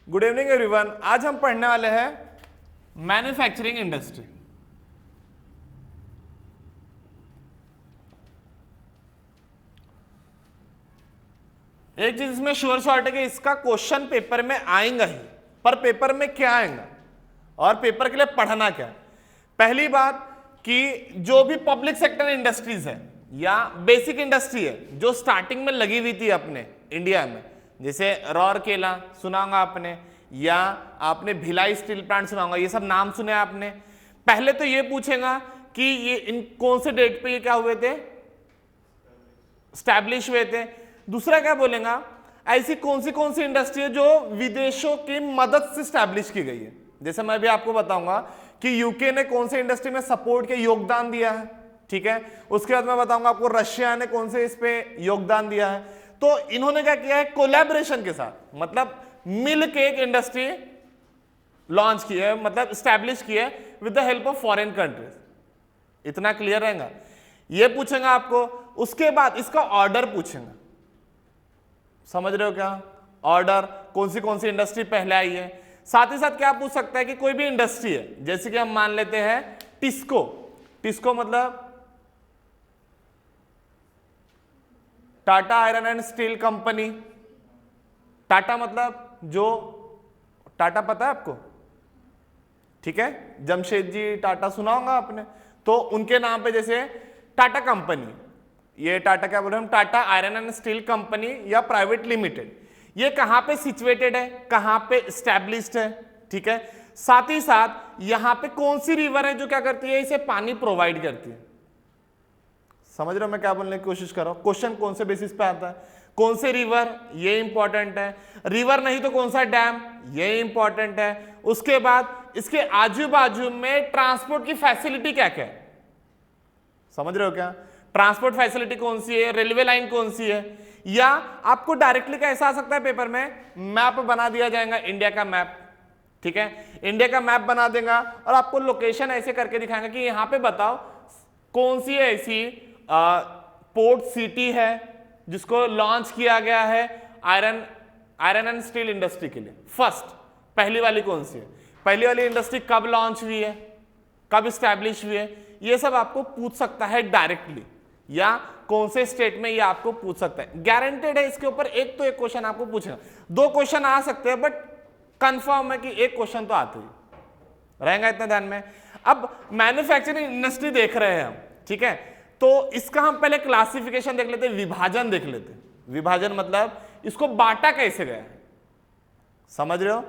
Good evening everyone. आज हम पढ़ने वाले हैं मैन्युफैक्चरिंग इंडस्ट्री। एक चीज इसमें श्योर शॉर्ट है कि इसका क्वेश्चन पेपर में आएगा ही, पर पेपर में क्या आएगा और पेपर के लिए पढ़ना क्या है। पहली बात कि जो भी पब्लिक सेक्टर इंडस्ट्रीज है या बेसिक इंडस्ट्री है जो स्टार्टिंग में लगी हुई थी अपने इंडिया में, जैसे रौरकेला सुना होगा आपने, या आपने भिलाई स्टील प्लांट सुना होगा, ये सब नाम सुने आपने। पहले तो ये पूछेगा कि ये इन कौन से डेट पे ये क्या हुए थे, स्टैब्लिश हुए थे। दूसरा क्या बोलेगा, ऐसी कौन सी इंडस्ट्री है जो विदेशों की मदद से स्टैब्लिश की गई है। जैसे मैं भी आपको बताऊंगा कि यूके ने कौन से इंडस्ट्री में सपोर्ट के योगदान दिया है, ठीक है। उसके बाद मैं बताऊंगा आपको रशिया ने कौन से इस पे योगदान दिया है। तो इन्होंने क्या किया है, कोलैबोरेशन के साथ, मतलब मिल के एक इंडस्ट्री लॉन्च की है, मतलब स्टैब्लिश की है with the help of foreign countries. इतना क्लियर रहेगा। ये पूछेगा आपको, उसके बाद इसका ऑर्डर पूछेगा। समझ रहे हो क्या, ऑर्डर कौन सी इंडस्ट्री पहले आई है। साथ ही साथ क्या पूछ सकता है कि कोई भी इंडस्ट्री है, जैसे कि हम मान लेते हैं टिस्को। टिस्को मतलब Tata iron and steel company. Tata मतलब जो टाटा पता है आपको, ठीक है, जमशेद जी टाटा सुना होगा आपने, तो उनके नाम पे जैसे टाटा कंपनी, ये टाटा क्या बोल रहे हैं हम, Tata iron and steel company या प्राइवेट लिमिटेड। ये कहां पे सिचुएटेड है, कहां पे स्टैब्लिश्ड है, ठीक है। साथ ही साथ यहां पे कौन सी रिवर है जो क्या करती है, इसे पानी प्रोवाइड करती है। समझ रहे हो मैं क्या बोलने की कोशिश कर रहा हूं। क्वेश्चन कौन से बेसिस पे आता है, कौन से रिवर, ये इंपॉर्टेंट है। रिवर नहीं तो कौन सा डैम, ये इंपॉर्टेंट है। उसके बाद इसके आजू बाजू में ट्रांसपोर्ट की फैसिलिटी क्या क्या है, समझ रहे हो क्या। ट्रांसपोर्ट फैसिलिटी कौन सी है, रेलवे लाइन कौन सी है। या आपको डायरेक्टली कैसा आ सकता है पेपर में, मैप बना दिया जाएगा, इंडिया का मैप, ठीक है। इंडिया का मैप बना देगा और आपको लोकेशन ऐसे करके दिखाएंगे कि यहां पे बताओ कौन सी ऐसी पोर्ट सिटी है जिसको लॉन्च किया गया है आयरन एंड स्टील इंडस्ट्री के लिए। फर्स्ट पहली वाली कौन सी है, पहली वाली इंडस्ट्री कब लॉन्च हुई है, कब स्टैब्लिश हुई है, ये सब आपको पूछ सकता है डायरेक्टली, या कौन से स्टेट में ये आपको पूछ सकता है। गारंटेड है इसके ऊपर एक तो एक क्वेश्चन आपको पूछेगा, दो क्वेश्चन आ सकते हैं, बट कंफर्म है कि एक क्वेश्चन तो आते ही रहेगा, इतना ध्यान में। अब मैन्युफैक्चरिंग इंडस्ट्री देख रहे हैं हम, ठीक है, तो इसका हम पहले क्लासिफिकेशन देख लेते हैं, विभाजन देख लेते हैं। विभाजन मतलब इसको बांटा कैसे गया है। समझ रहे हो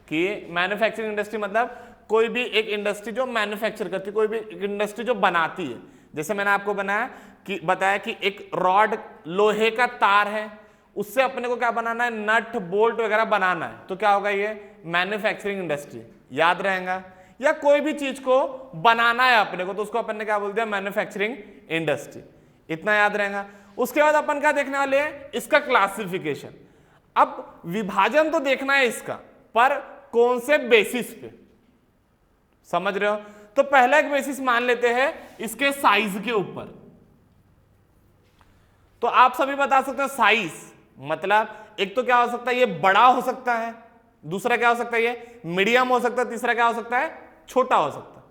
कि मैन्युफैक्चरिंग इंडस्ट्री मतलब कोई भी एक इंडस्ट्री जो मैन्युफैक्चर करती है, कोई भी एक इंडस्ट्री जो बनाती है। जैसे मैंने आपको बताया कि एक रॉड लोहे का तार है, उससे अपने को क्या बनाना है, नट बोल्ट वगैरह बनाना है, तो क्या होगा, ये मैन्युफैक्चरिंग इंडस्ट्री। याद रहेगा। या कोई भी चीज को बनाना है अपने को, तो उसको अपन ने क्या बोल दिया, मैन्युफैक्चरिंग इंडस्ट्री। इतना याद रहेगा। उसके बाद अपन क्या देखने वाले हैं, इसका क्लासिफिकेशन। अब विभाजन तो देखना है इसका, पर कौन से बेसिस पे, समझ रहे हो। तो पहला एक बेसिस मान लेते हैं इसके साइज के ऊपर। तो आप सभी बता सकते हो साइज मतलब एक तो क्या हो सकता है, ये बड़ा हो सकता है, दूसरा क्या हो सकता है, ये मीडियम हो सकता है, तीसरा क्या हो सकता है, छोटा हो सकता है।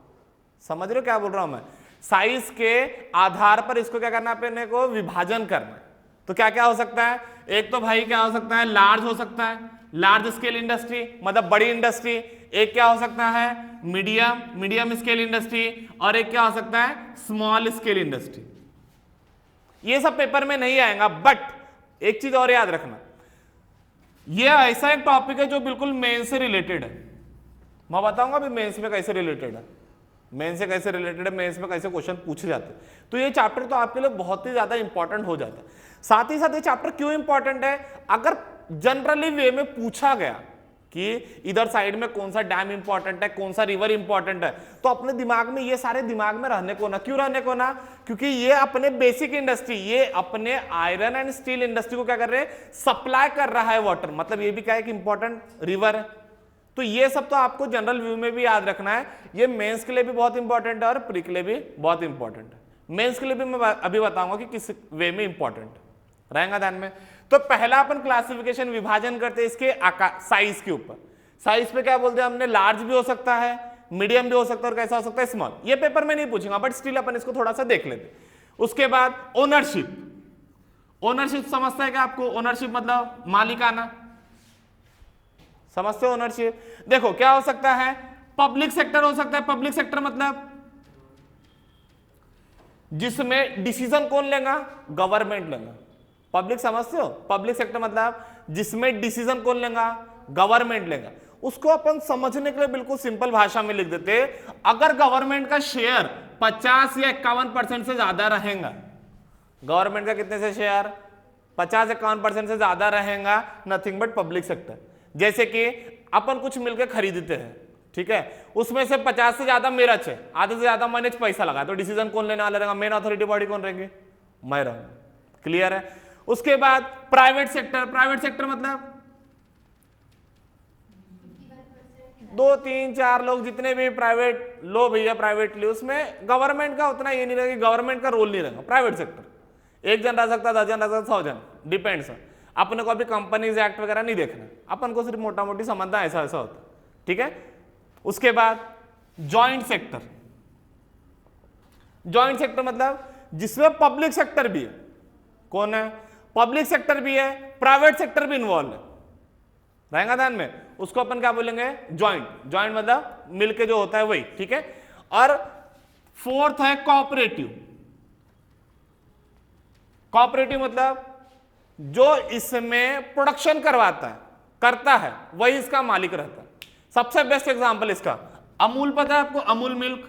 समझ रहे हो क्या बोल रहा हूं मैं। साइज के आधार पर इसको क्या करना है, अपने को विभाजन करना है। तो क्या क्या हो सकता है, एक तो भाई क्या हो सकता है, लार्ज हो सकता है, लार्ज स्केल इंडस्ट्री मतलब बड़ी इंडस्ट्री। एक क्या हो सकता है, मीडियम स्केल इंडस्ट्री, और एक क्या हो सकता है, स्मॉल स्केल इंडस्ट्री। ये सब पेपर में नहीं आएगा, बट एक चीज और याद रखना, ये ऐसा एक टॉपिक है जो बिल्कुल मेन से रिलेटेड है। मैं बताऊंगा अभी मेंस में कैसे रिलेटेड है, मेंस से कैसे रिलेटेड है, मेंस में कैसे क्वेश्चन पूछे जाते हैं। तो ये चैप्टर तो आपके लिए बहुत ही ज्यादा इंपॉर्टेंट हो जाता है। साथ ही साथ ये चैप्टर क्यों इंपॉर्टेंट है, अगर जनरली वे में पूछा गया कि इधर साइड में कौन सा डैम इंपॉर्टेंट है, कौन सा रिवर इंपॉर्टेंट है, तो अपने दिमाग में ये सारे दिमाग में रहने को ना, क्यों रहने को ना, क्योंकि ये अपने बेसिक इंडस्ट्री, ये अपने आयरन एंड स्टील इंडस्ट्री को क्या कर रहे हैं, सप्लाई कर रहा है वाटर, मतलब ये भी क्या है कि इंपॉर्टेंट रिवर है। तो ये सब तो आपको जनरल व्यू में भी याद रखना है। ये मेंस के लिए भी बहुत इंपॉर्टेंट है और प्री के लिए भी बहुत इंपॉर्टेंट है। मेंस के लिए भी मैं अभी बताऊंगा कि किस वे में इंपॉर्टेंट रहेगा ध्यान में। तो पहला अपन क्लासिफिकेशन विभाजन करते हैं इसके साइज के ऊपर। साइज पे क्या बोलते हैं हमने, लार्ज भी हो सकता है, मीडियम भी हो सकता है और कैसा हो सकता है, स्मॉल। ये पेपर में नहीं पूछूंगा बट स्टिल अपन इसको थोड़ा सा देख लेते। उसके बाद ओनरशिप, ओनरशिप समझता है क्या आपको? ओनरशिप मतलब मालिकाना, समझते हो ओनरशिप? देखो क्या हो सकता है, पब्लिक सेक्टर हो सकता है। पब्लिक सेक्टर मतलब जिसमें डिसीजन कौन लेगा, गवर्नमेंट लेगा। पब्लिक समझते हो? पब्लिक सेक्टर मतलब जिसमें डिसीजन कौन लेगा, गवर्नमेंट लेगा। उसको अपन समझने के लिए बिल्कुल सिंपल भाषा में लिख देते, अगर गवर्नमेंट का शेयर 50 या 51% से ज्यादा रहेगा, गवर्नमेंट का कितने से शेयर 50-51% से ज्यादा रहेगा, नथिंग बट पब्लिक सेक्टर। जैसे कि अपन कुछ मिलकर खरीदते हैं, ठीक है, उसमें से 50 से ज्यादा मेरा है, आधे से ज्यादा मैंने पैसा लगा, तो डिसीजन कौन लेने वाला रहेगा, मेन अथॉरिटी बॉडी कौन रहेंगे, मैं रहूंगा। क्लियर है? उसके बाद प्राइवेट सेक्टर, प्राइवेट सेक्टर मतलब 2-3-4 लोग जितने भी प्राइवेट लो भैया, प्राइवेटली उसमें गवर्नमेंट का उतना ये नहीं रहेगा, गवर्नमेंट का रोल नहीं रहेगा। प्राइवेट सेक्टर 1 जन रह सकता, 10 जन रह सकता, 100 जन, डिपेंड्स। अपने को अभी कंपनीज एक्ट वगैरह नहीं देखना, अपन को सिर्फ मोटा मोटी समझना ऐसा ऐसा होता है, ठीक है। उसके बाद जॉइंट सेक्टर, जॉइंट सेक्टर मतलब जिसमें पब्लिक सेक्टर भी है, कौन है, पब्लिक सेक्टर भी है, प्राइवेट सेक्टर भी इन्वॉल्व है, रहेगा ध्यान में। उसको अपन क्या बोलेंगे, जॉइंट। जॉइंट मतलब मिलके जो होता है वही, ठीक है। और फोर्थ है कोऑपरेटिव। कोऑपरेटिव मतलब जो इसमें प्रोडक्शन करवाता है, करता है, वही इसका मालिक रहता है। सबसे बेस्ट एग्जांपल इसका अमूल, पता है आपको, अमूल मिल्क,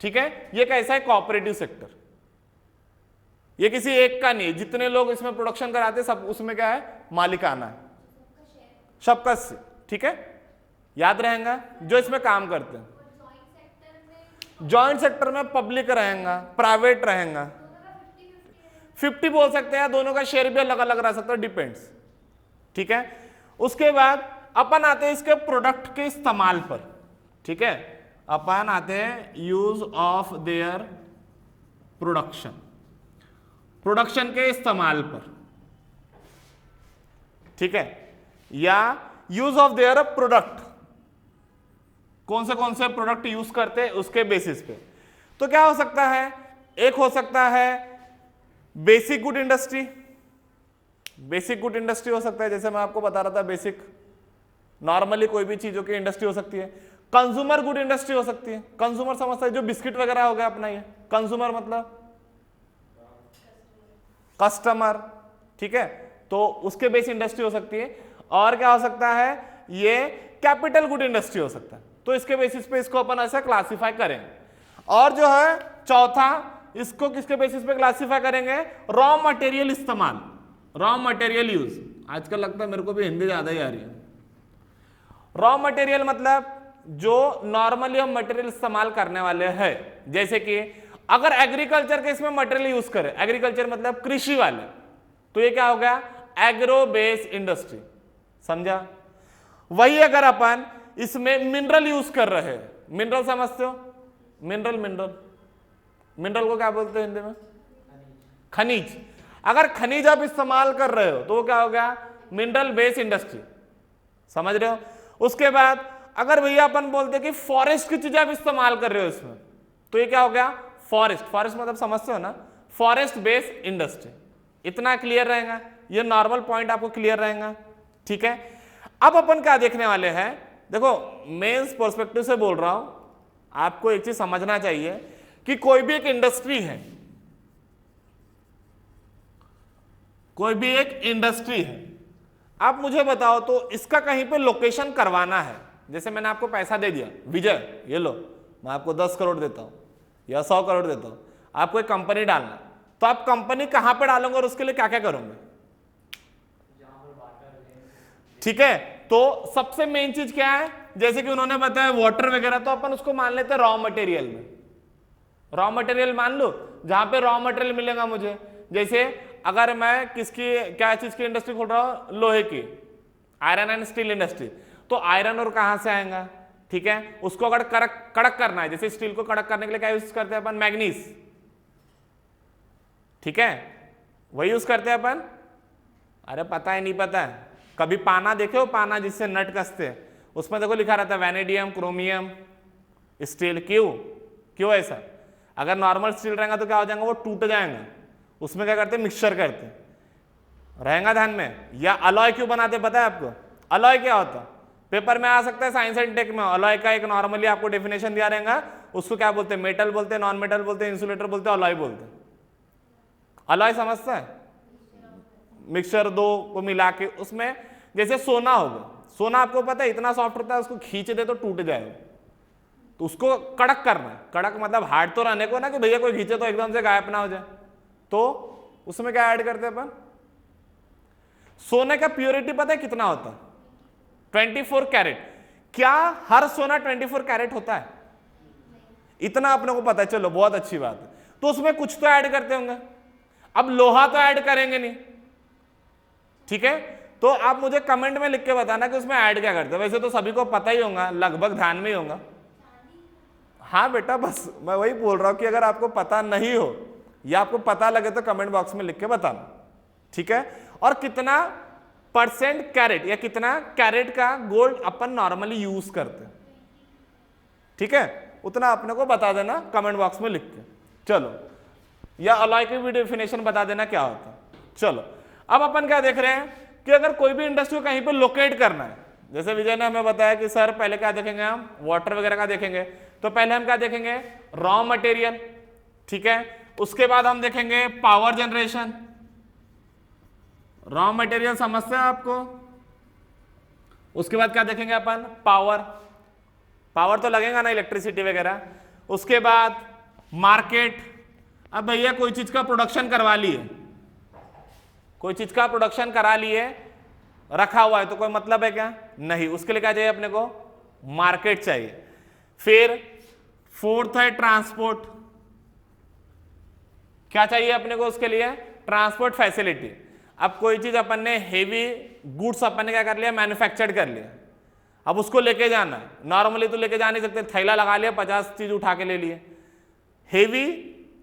ठीक है। ये कैसा है, कोऑपरेटिव सेक्टर। ये किसी एक का नहीं है, जितने लोग इसमें प्रोडक्शन कराते सब उसमें क्या है, मालिकाना है, सबका, ठीक है, याद रहेगा जो इसमें काम करते हैं। जॉइंट सेक्टर में पब्लिक रहेगा, प्राइवेट रहेगा, 50 बोल सकते हैं, दोनों का शेयर भी अलग अलग रह सकता है, डिपेंड्स, ठीक है। उसके बाद अपन आते हैं इसके प्रोडक्ट के इस्तेमाल पर, ठीक है। अपन आते हैं use of their production, production के इस्तेमाल पर, ठीक है, या यूज ऑफ देयर प्रोडक्ट, कौन से प्रोडक्ट यूज करते हैं उसके बेसिस पे। तो क्या हो सकता है, एक हो सकता है basic good industry, basic good industry हो सकता है, जैसे मैं आपको बता रहा था बेसिक, नॉर्मली कोई भी चीजों की इंडस्ट्री हो सकती है। कंज्यूमर गुड इंडस्ट्री हो सकती है, कंज्यूमर समझता है जो बिस्किट वगैरह हो गया अपना, ये कंज्यूमर मतलब कस्टमर, ठीक है, तो उसके बेस इंडस्ट्री हो सकती है। और क्या हो सकता है, ये कैपिटल गुड इंडस्ट्री हो सकता है, तो इसके बेसिस पे इसको अपन ऐसा क्लासिफाई करेंगे। और जो है चौथा, इसको किसके बेसिस पे क्लासिफाई करेंगे, रॉ मटेरियल इस्तेमाल, रॉ मटेरियल यूज। आजकल लगता है मेरे को भी हिंदी ज्यादा ही आ रही है। रॉ मटेरियल मतलब जो नॉर्मली हम मटेरियल इस्तेमाल करने वाले हैं, जैसे कि अगर एग्रीकल्चर के इसमें मटेरियल यूज करें, एग्रीकल्चर मतलब कृषि वाले, तो ये क्या हो गया, एग्रो बेस इंडस्ट्री, समझा। वही अगर अपन इसमें मिनरल यूज कर रहे हैं, मिनरल समझते हो, मिनरल, मिनरल, मिनरल को क्या बोलते हैं हिंदी में, खनिज। अगर खनिज आप इस्तेमाल कर रहे हो तो वो क्या हो गया, मिनरल बेस इंडस्ट्री, समझ रहे हो। उसके बाद अगर भैया अपन बोलते हैं कि फॉरेस्ट की चीजें आप इस्तेमाल कर रहे हो इसमें, तो ये क्या हो गया, फॉरेस्ट। फॉरेस्ट मतलब समझते हो ना, फॉरेस्ट बेस इंडस्ट्री। इतना क्लियर रहेगा, ये नॉर्मल पॉइंट आपको क्लियर रहेगा, ठीक है। अब अपन क्या देखने वाले हैं, देखो मेंस पर्सपेक्टिव से बोल रहा हूं, आपको एक चीज समझना चाहिए कि कोई भी एक इंडस्ट्री है, कोई भी एक इंडस्ट्री है, आप मुझे बताओ तो इसका कहीं पे लोकेशन करवाना है। जैसे मैंने आपको पैसा दे दिया, विजय ये लो, मैं आपको 10 करोड़ देता हूं या 100 करोड़ देता हूं, आपको एक कंपनी डालना, तो आप कंपनी कहां पे डालोगे और उसके लिए क्या क्या करोगे, ठीक है। तो सबसे मेन चीज क्या है, जैसे कि उन्होंने बताया वाटर वगैरह, तो अपन उसको मान लेते हैं रॉ मटेरियल में, रॉ मटेरियल मान लो, जहां पे रॉ मटेरियल मिलेगा मुझे। जैसे अगर मैं किसकी, क्या चीज की इंडस्ट्री खोल रहा हूं, लोहे की, आयरन एंड स्टील इंडस्ट्री, तो आयरन और कहां से आएगा, ठीक है। उसको अगर कड़क करना है, जैसे स्टील को कड़क करने के लिए क्या यूज करते हैं अपन, मैग्नीज, ठीक है, वही यूज करते हैं अपन। अरे पता है नहीं पता है, कभी पाना देखे हो, पाना जिससे नट कसते हैं, उसमें देखो लिखा रहता है वैनेडियम, क्रोमियम, स्टील। क्यों ऐसा? अगर नॉर्मल स्टील रहेगा तो क्या हो जाएगा, वो टूट जाएंगे। उसमें क्या करते हैं, मिक्सचर करते हैं, रहेगा ध्यान में। या अलॉय क्यों बनाते पता है आपको? अलॉय क्या होता है, पेपर में आ सकता है साइंस एंड टेक में। अलॉय का एक नॉर्मली आपको डेफिनेशन दिया रहेगा, उसको क्या बोलते हैं, मेटल बोलते हैं, नॉन मेटल बोलते हैं, इंसुलेटर बोलते हैं, अलॉय बोलते हैं। अलॉय समझता है? मिक्सचर दो को मिला के, उसमें जैसे सोना होगा, सोना आपको पता है इतना सॉफ्ट होता है, उसको खींच दे तो टूट जाएगा, तो उसको कड़क करना है। कड़क मतलब हार्ड तो रहने को ना, कि भैया कोई खींचे तो एकदम से गायब ना हो जाए। तो उसमें क्या ऐड करते हैं अपन, सोने का प्योरिटी पता है कितना होता है, 24 कैरेट। क्या हर सोना 24 कैरेट होता है? इतना अपने को पता है, चलो बहुत अच्छी बात है। तो उसमें कुछ तो ऐड करते होंगे। अब लोहा तो ऐड करेंगे नहीं, ठीक है? तो आप मुझे कमेंट में लिख के बताना कि उसमें ऐड क्या करते हैं। वैसे तो सभी को पता ही होगा, लगभग ध्यान में ही होगा। हाँ बेटा, बस मैं वही बोल रहा हूं कि अगर आपको पता नहीं हो या आपको पता लगे तो कमेंट बॉक्स में लिख के बताना, ठीक है? और कितना परसेंट कैरेट या कितना कैरेट का गोल्ड अपन नॉर्मली यूज करते हैं, ठीक है? उतना अपने को बता देना कमेंट बॉक्स में लिख के। चलो, या अलॉय की भी डेफिनेशन बता देना क्या होता है। चलो, अब अपन क्या देख रहे हैं कि अगर कोई भी इंडस्ट्री को कहीं पे लोकेट करना है, जैसे विजय ने हमें बताया कि सर पहले क्या देखेंगे हम, वाटर वगैरह का देखेंगे। तो पहले हम क्या देखेंगे, रॉ मटेरियल, ठीक है? उसके बाद हम देखेंगे पावर जनरेशन। रॉ मटेरियल समझते हैं आपको? उसके बाद क्या देखेंगे अपन, पावर तो लगेगा ना, इलेक्ट्रिसिटी वगैरह। उसके बाद मार्केट। अब भैया कोई चीज का प्रोडक्शन करवा लिए, कोई चीज का प्रोडक्शन करा लिए, रखा हुआ है, तो कोई मतलब है क्या? नहीं। उसके लिए क्या चाहिए अपने को, मार्केट चाहिए। फिर फोर्थ है ट्रांसपोर्ट। क्या चाहिए अपने को उसके लिए, ट्रांसपोर्ट फैसिलिटी। अब कोई चीज अपन ने हेवी गुड्स अपन ने क्या कर लिया, मैन्युफैक्चर्ड कर लिया, अब उसको लेके जाना है। नॉर्मली तो लेके जा नहीं सकते, थैला लगा लिया, 50 चीज उठा के ले लिए। हेवी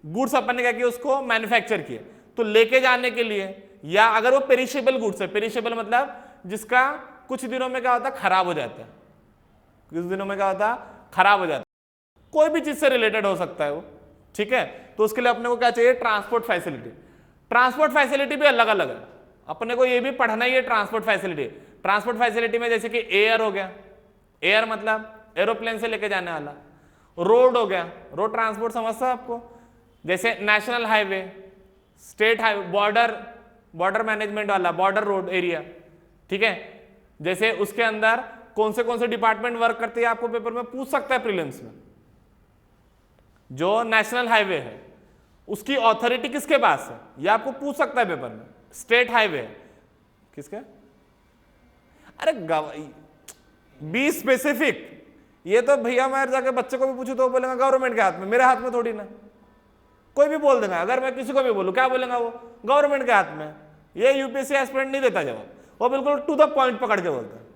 गुड्स अपन ने क्या किया, उसको मैन्युफैक्चर किया, तो लेके जाने के लिए, या अगर वो पेरिशेबल गुड्स है, पेरिशेबल मतलब जिसका कुछ दिनों में क्या होता है, खराब हो जाता है, कुछ दिनों में क्या होता है, खराब हो जाता है, कोई भी चीज से रिलेटेड हो सकता है वो, ठीक है? तो उसके लिए अपने को क्या चाहिए, ट्रांसपोर्ट फैसिलिटी। ट्रांसपोर्ट फैसिलिटी भी अलग अलग है, अपने को ये भी पढ़ना ही है ट्रांसपोर्ट फैसिलिटी। ट्रांसपोर्ट फैसिलिटी में जैसे कि एयर हो गया, एयर मतलब एरोप्लेन से लेके जाने वाला। रोड हो गया, रोड ट्रांसपोर्ट समझता है आपको, जैसे national highway, state highway, border management वाला, बॉर्डर रोड एरिया, ठीक है? जैसे उसके अंदर कौन से डिपार्टमेंट वर्क करते हैं, आपको पेपर में पूछ सकता है प्रीलिम्स में। जो नेशनल हाईवे है उसकी अथॉरिटी किसके पास है, यह आपको पूछ सकता है पेपर में। स्टेट हाईवे किसके, अरे बी स्पेसिफिक। ये तो भैया मैं जाके बच्चे को भी पूछू तो बोलेगा गवर्नमेंट के हाथ में, मेरे हाथ में थोड़ी ना, कोई भी बोल देगा। अगर मैं किसी को भी बोलूं क्या बोलेगा वो, गवर्नमेंट के हाथ में। ये यूपीएससी एस्पिरेंट नहीं देता जवाब, वो बिल्कुल टू द पॉइंट पकड़ के बोलता है,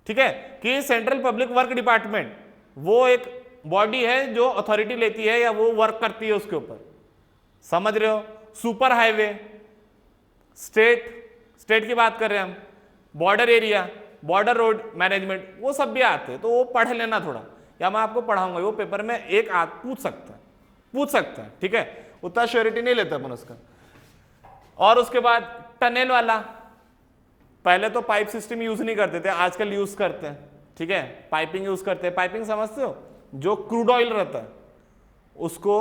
ठीक है? कि सेंट्रल पब्लिक वर्क डिपार्टमेंट वो एक बॉडी है जो अथॉरिटी लेती है या वो वर्क करती है उसके ऊपर, समझ रहे हो? सुपर हाईवे, स्टेट की बात कर रहे हैं हम, border area, border road management, वो सब भी आते हैं, तो वो पढ़ लेना थोड़ा, या मैं आपको पढ़ाऊंगा, वो पेपर में एक पूछ सकता है, ठीक है? उतना श्योरिटी नहीं लेता अपन उसका। और उसके बाद टनल वाला, पहले तो पाइप सिस्टम यूज नहीं करते थे, आजकल यूज करते हैं, ठीक है? पाइपिंग यूज करते हैं। पाइपिंग समझते हो, जो क्रूड ऑयल रहता है उसको,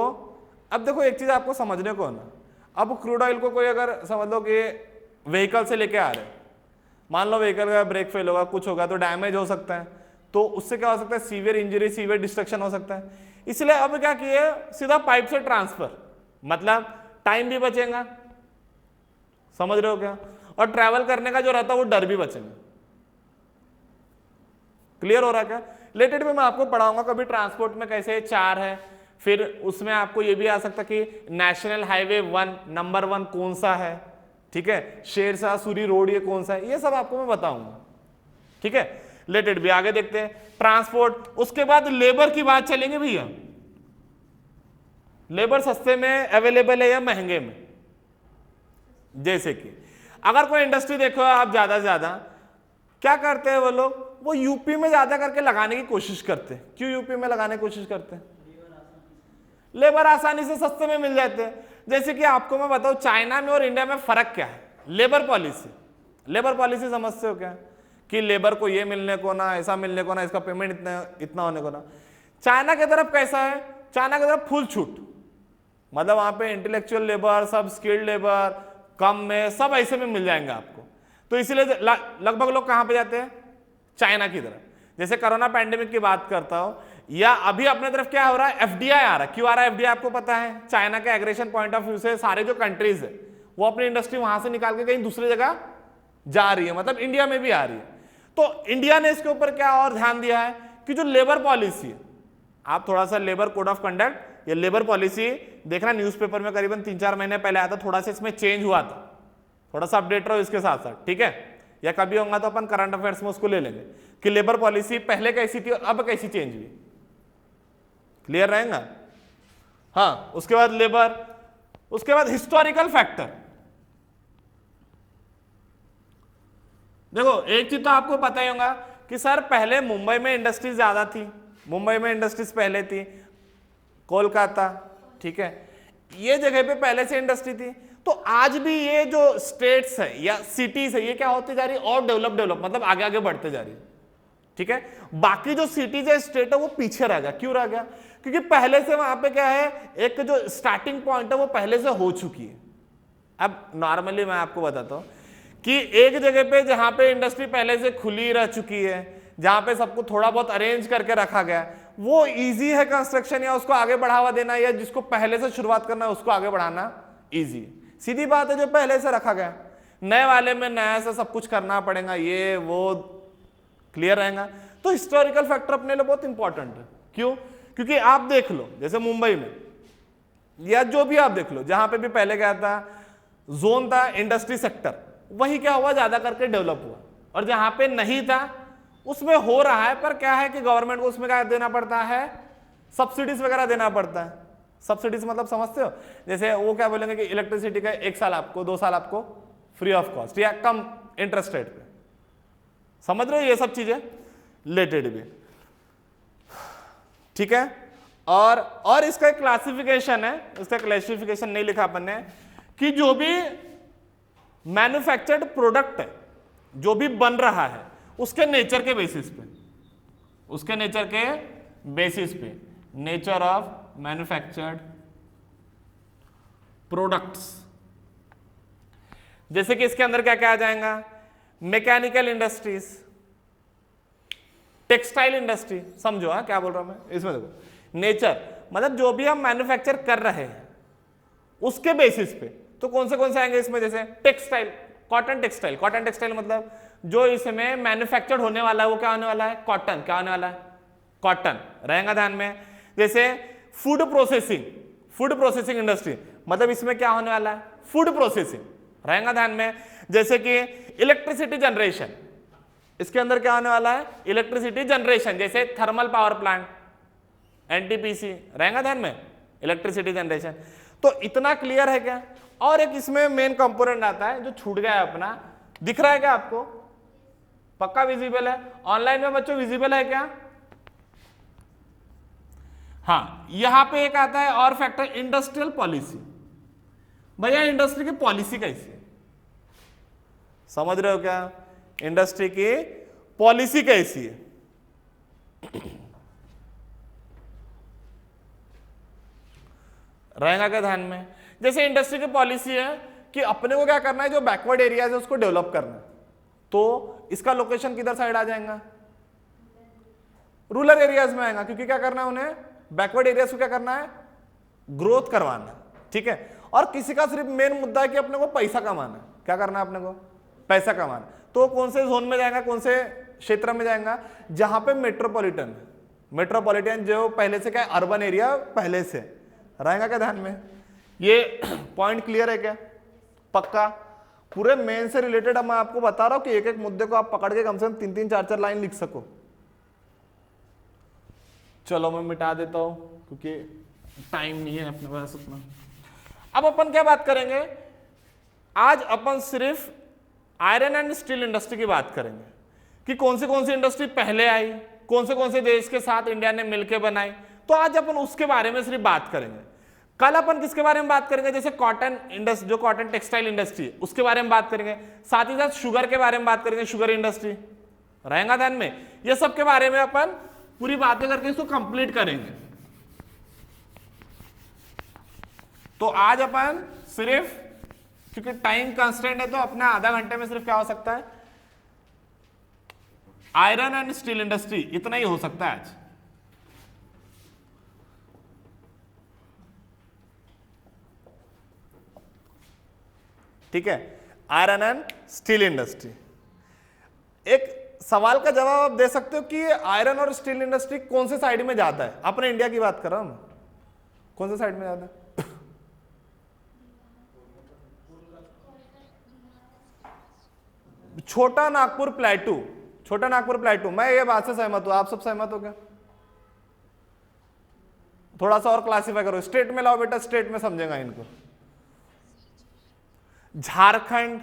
अब देखो एक चीज आपको समझने को है ना, अब क्रूड ऑयल को कोई अगर समझ लो कि व्हीकल से लेके आ रहे, मान लो व्हीकल का ब्रेक फेल होगा, कुछ होगा तो डैमेज हो सकता है, तो उससे क्या हो सकता है, सीवियर इंजरी, सीवियर डिस्ट्रक्शन हो सकता है। इसलिए अब क्या किए, सीधा पाइप से ट्रांसफर, मतलब टाइम भी बचेगा, समझ रहे हो क्या? और ट्रैवल करने का जो रहता है वो डर भी बचेगा। क्लियर हो रहा है क्या? रिलेटेड में मैं आपको पढ़ाऊंगा कभी ट्रांसपोर्ट में कैसे 4 है, फिर उसमें आपको ये भी आ सकता कि नेशनल हाईवे 1 नंबर 1 कौन सा है, ठीक है? शेरशाह सूरी रोड ये कौन सा है, ये सब आपको मैं बताऊंगा, ठीक है? रिलेटेड भी आगे देखते हैं ट्रांसपोर्ट। उसके बाद लेबर की बात चलेंगे भैया, लेबर सस्ते में अवेलेबल है या महंगे में? जैसे कि अगर कोई इंडस्ट्री देखो आप ज्यादा से ज्यादा क्या करते हैं वो लोग, वो यूपी में ज्यादा करके लगाने की कोशिश करते हैं। क्यों यूपी में लगाने की कोशिश करते हैं? लेबर आसानी से सस्ते में मिल जाते हैं। जैसे कि आपको मैं बताऊं चाइना में और इंडिया में फर्क क्या है, लेबर पॉलिसी। लेबर पॉलिसी समझते हो क्या, कि लेबर को ये मिलने को ना, ऐसा मिलने को ना, इसका पेमेंट इतना होने को ना। चाइना की तरफ कैसा है, चाइना की तरफ फुल छूट, मतलब वहां पे इंटेलेक्चुअल लेबर, सब स्किल्ड लेबर कम में, सब ऐसे में मिल जाएंगे आपको। तो इसीलिए लगभग लोग कहां पे जाते हैं, चाइना की तरफ। जैसे कोरोना पैंडेमिक की बात करता हूं, या अभी अपने तरफ क्या हो रहा है, एफडीआई आ रहा है। क्यों आ रहा है एफडीआई आपको पता है, चाइना के एग्रेशन पॉइंट ऑफ व्यू से सारे जो कंट्रीज है वो अपनी इंडस्ट्री वहां से निकाल के कहीं दूसरी जगह जा रही है, मतलब इंडिया में भी आ रही है। तो इंडिया ने इसके ऊपर क्या और ध्यान दिया है कि जो लेबर पॉलिसी है, आप थोड़ा सा लेबर कोड ऑफ कंडक्ट या लेबर पॉलिसी देखना, न्यूज़पेपर में करीबन 3-4 महीने पहले आया था, थोड़ा सा इसमें चेंज हुआ था, थोड़ा सा अपडेट रहो इसके साथ साथ, ठीक है। या कभी होगा तो अपन करंट अफेयर्स में उसको ले लेंगे कि लेबर पॉलिसी पहले कैसी थी और अब कैसी चेंज हुई, क्लियर रहेगा। हाँ, उसके बाद लेबर, उसके बाद हिस्टोरिकल फैक्टर। देखो एक चीज तो आपको पता ही होगा कि सर पहले मुंबई में इंडस्ट्रीज ज्यादा थी, मुंबई में इंडस्ट्रीज पहले थी, कोलकाता, ठीक है, ये जगह पे पहले से इंडस्ट्री थी। तो आज भी ये जो स्टेट्स है या सिटीज है, ये क्या होती जा रही है, और डेवलप मतलब आगे आगे बढ़ते जा रही है, ठीक है। बाकी जो सिटीज है, स्टेट है, वो पीछे रह गया। क्यों रह गया, क्योंकि पहले से वहां पे क्या है, एक जो स्टार्टिंग पॉइंट है वो पहले से हो चुकी है। अब नॉर्मली मैं आपको बताता हूं कि एक जगह पे जहां पे इंडस्ट्री पहले से खुली रह चुकी है, जहां पे सबको थोड़ा बहुत अरेंज करके रखा गया, वो इजी है कंस्ट्रक्शन या उसको आगे बढ़ावा देना, या जिसको पहले से शुरुआत करना है उसको आगे बढ़ाना इजी। सीधी बात है, जो पहले से रखा गया, नए वाले में नया से सब कुछ करना पड़ेगा, ये वो क्लियर रहेगा। तो हिस्टोरिकल फैक्टर अपने लिए बहुत इंपॉर्टेंट है। क्यों, क्योंकि आप देख लो जैसे मुंबई में या जो भी आप देख लो, जहां पे भी पहले क्या था, जोन था इंडस्ट्री सेक्टर, वही क्या हुआ, ज्यादा करके डेवलप हुआ। और जहां पे नहीं था उसमें हो रहा है, पर क्या है कि गवर्नमेंट को उसमें क्या देना पड़ता है, सब्सिडीज वगैरह देना पड़ता है। सब्सिडीज मतलब समझते हो, जैसे वो क्या बोलेंगे कि इलेक्ट्रिसिटी का 1 साल आपको, 2 साल आपको फ्री ऑफ कॉस्ट या कम इंटरेस्ट रेट पे, समझ रहे हो, ये सब चीजें रिलेटेड भी, ठीक है। और इसका एक क्लासिफिकेशन है, इसका क्लासिफिकेशन नहीं लिखा अपन ने, कि जो भी मैन्युफैक्चर्ड प्रोडक्ट है, जो भी बन रहा है, उसके नेचर के बेसिस पे, उसके नेचर के बेसिस पे, नेचर ऑफ मैन्युफैक्चर्ड प्रोडक्ट्स। जैसे कि इसके अंदर क्या क्या आ जाएगा, मैकेनिकल इंडस्ट्रीज, टेक्सटाइल इंडस्ट्री, समझो हाँ क्या बोल रहा हूं मैं इसमें। देखो नेचर मतलब जो भी हम मैन्युफैक्चर कर रहे हैं उसके बेसिस पे, तो कौन से आएंगे इसमें, जैसे textile, cotton textile. Cotton textile मतलब जो इसमें मैन्युफैक्चर्ड होने वाला है वो क्या होने वाला है, कॉटन। क्या होने वाला है, कॉटन रहेगा ध्यान में। जैसे फूड प्रोसेसिंग इंडस्ट्री, मतलब इसमें क्या होने वाला है, फूड प्रोसेसिंग रहेगा ध्यान में। जैसे कि इलेक्ट्रिसिटी जनरेशन, इसके अंदर क्या होने वाला है, इलेक्ट्रिसिटी जनरेशन, जैसे थर्मल पावर प्लांट, एनटीपीसी रहेगा ध्यान में, इलेक्ट्रिसिटी जनरेशन। तो इतना क्लियर है क्या। और एक इसमें मेन कंपोनेंट आता है जो छूट गया है अपना, दिख रहा है क्या आपको, पक्का विजिबल है, ऑनलाइन में बच्चों विजिबल है क्या। हाँ, यहां पे एक आता है और फैक्टर, इंडस्ट्रियल पॉलिसी। भैया इंडस्ट्री की पॉलिसी कैसी है, समझ रहे हो क्या, इंडस्ट्री की पॉलिसी कैसी है। रहेगा क्या ध्यान में। जैसे इंडस्ट्री की पॉलिसी है कि अपने को क्या करना है, जो बैकवर्ड एरियाज है उसको डेवलप करना है, तो इसका लोकेशन किधर साइड आ जाएगा, रूरल एरियाज में आएगा, क्योंकि क्या करना है उन्हें, बैकवर्ड एरियाज को क्या करना है, ग्रोथ करवाना, ठीक है। और किसी का सिर्फ मेन मुद्दा है कि अपने को पैसा कमाना है, क्या करना है अपने को, पैसा कमाना। तो कौन से जोन में जाएगा, कौन से क्षेत्र में जाएगा, जहां पे मेट्रोपॉलिटन जो पहले से क्या, अर्बन एरिया पहले से रहेगा क्या ध्यान में। ये पॉइंट क्लियर है क्या, पक्का। पूरे मेन से रिलेटेड मैं आपको बता रहा हूं कि एक एक मुद्दे को आप पकड़ के कम से कम 3-3, 4-4 लाइन लिख सको। चलो मैं मिटा देता हूं क्योंकि टाइम नहीं है अपने पास उतना। अब अपन क्या बात करेंगे, आज अपन सिर्फ आयरन एंड स्टील इंडस्ट्री की बात करेंगे कि कौन सी इंडस्ट्री पहले आई, कौन से देश के साथ इंडिया ने मिलकर बनाई। तो आज अपन उसके बारे में सिर्फ बात करेंगे। कल अपन किसके बारे में बात करेंगे, जैसे कॉटन इंडस्ट्री, जो कॉटन टेक्सटाइल इंडस्ट्री है उसके बारे में बात करेंगे। साथ ही साथ शुगर के बारे में बात करेंगे, शुगर इंडस्ट्री रहेगा ध्यान में। ये सब के बारे में अपन पूरी बातें करके इसको कंप्लीट करेंगे। तो आज अपन सिर्फ, क्योंकि टाइम कंस्टेंट है तो अपने आधा घंटे में सिर्फ क्या हो सकता है, आयरन एंड स्टील इंडस्ट्री, इतना ही हो सकता है आज। ठीक है, आयरन एंड स्टील इंडस्ट्री। एक सवाल का जवाब आप दे सकते हो कि आयरन और स्टील इंडस्ट्री कौन से साइड में ज्यादा है। अपने इंडिया की बात कर रहा हूं मैं, कौन से साइड में ज्यादा है? छोटा नागपुर प्लेटू, छोटा नागपुर प्लेटू। मैं ये बात से सहमत हूं, आप सब सहमत हो क्या? थोड़ा सा और क्लासिफाई करो, स्टेट में लाओ बेटा, स्टेट में समझेगा इनको। झारखंड,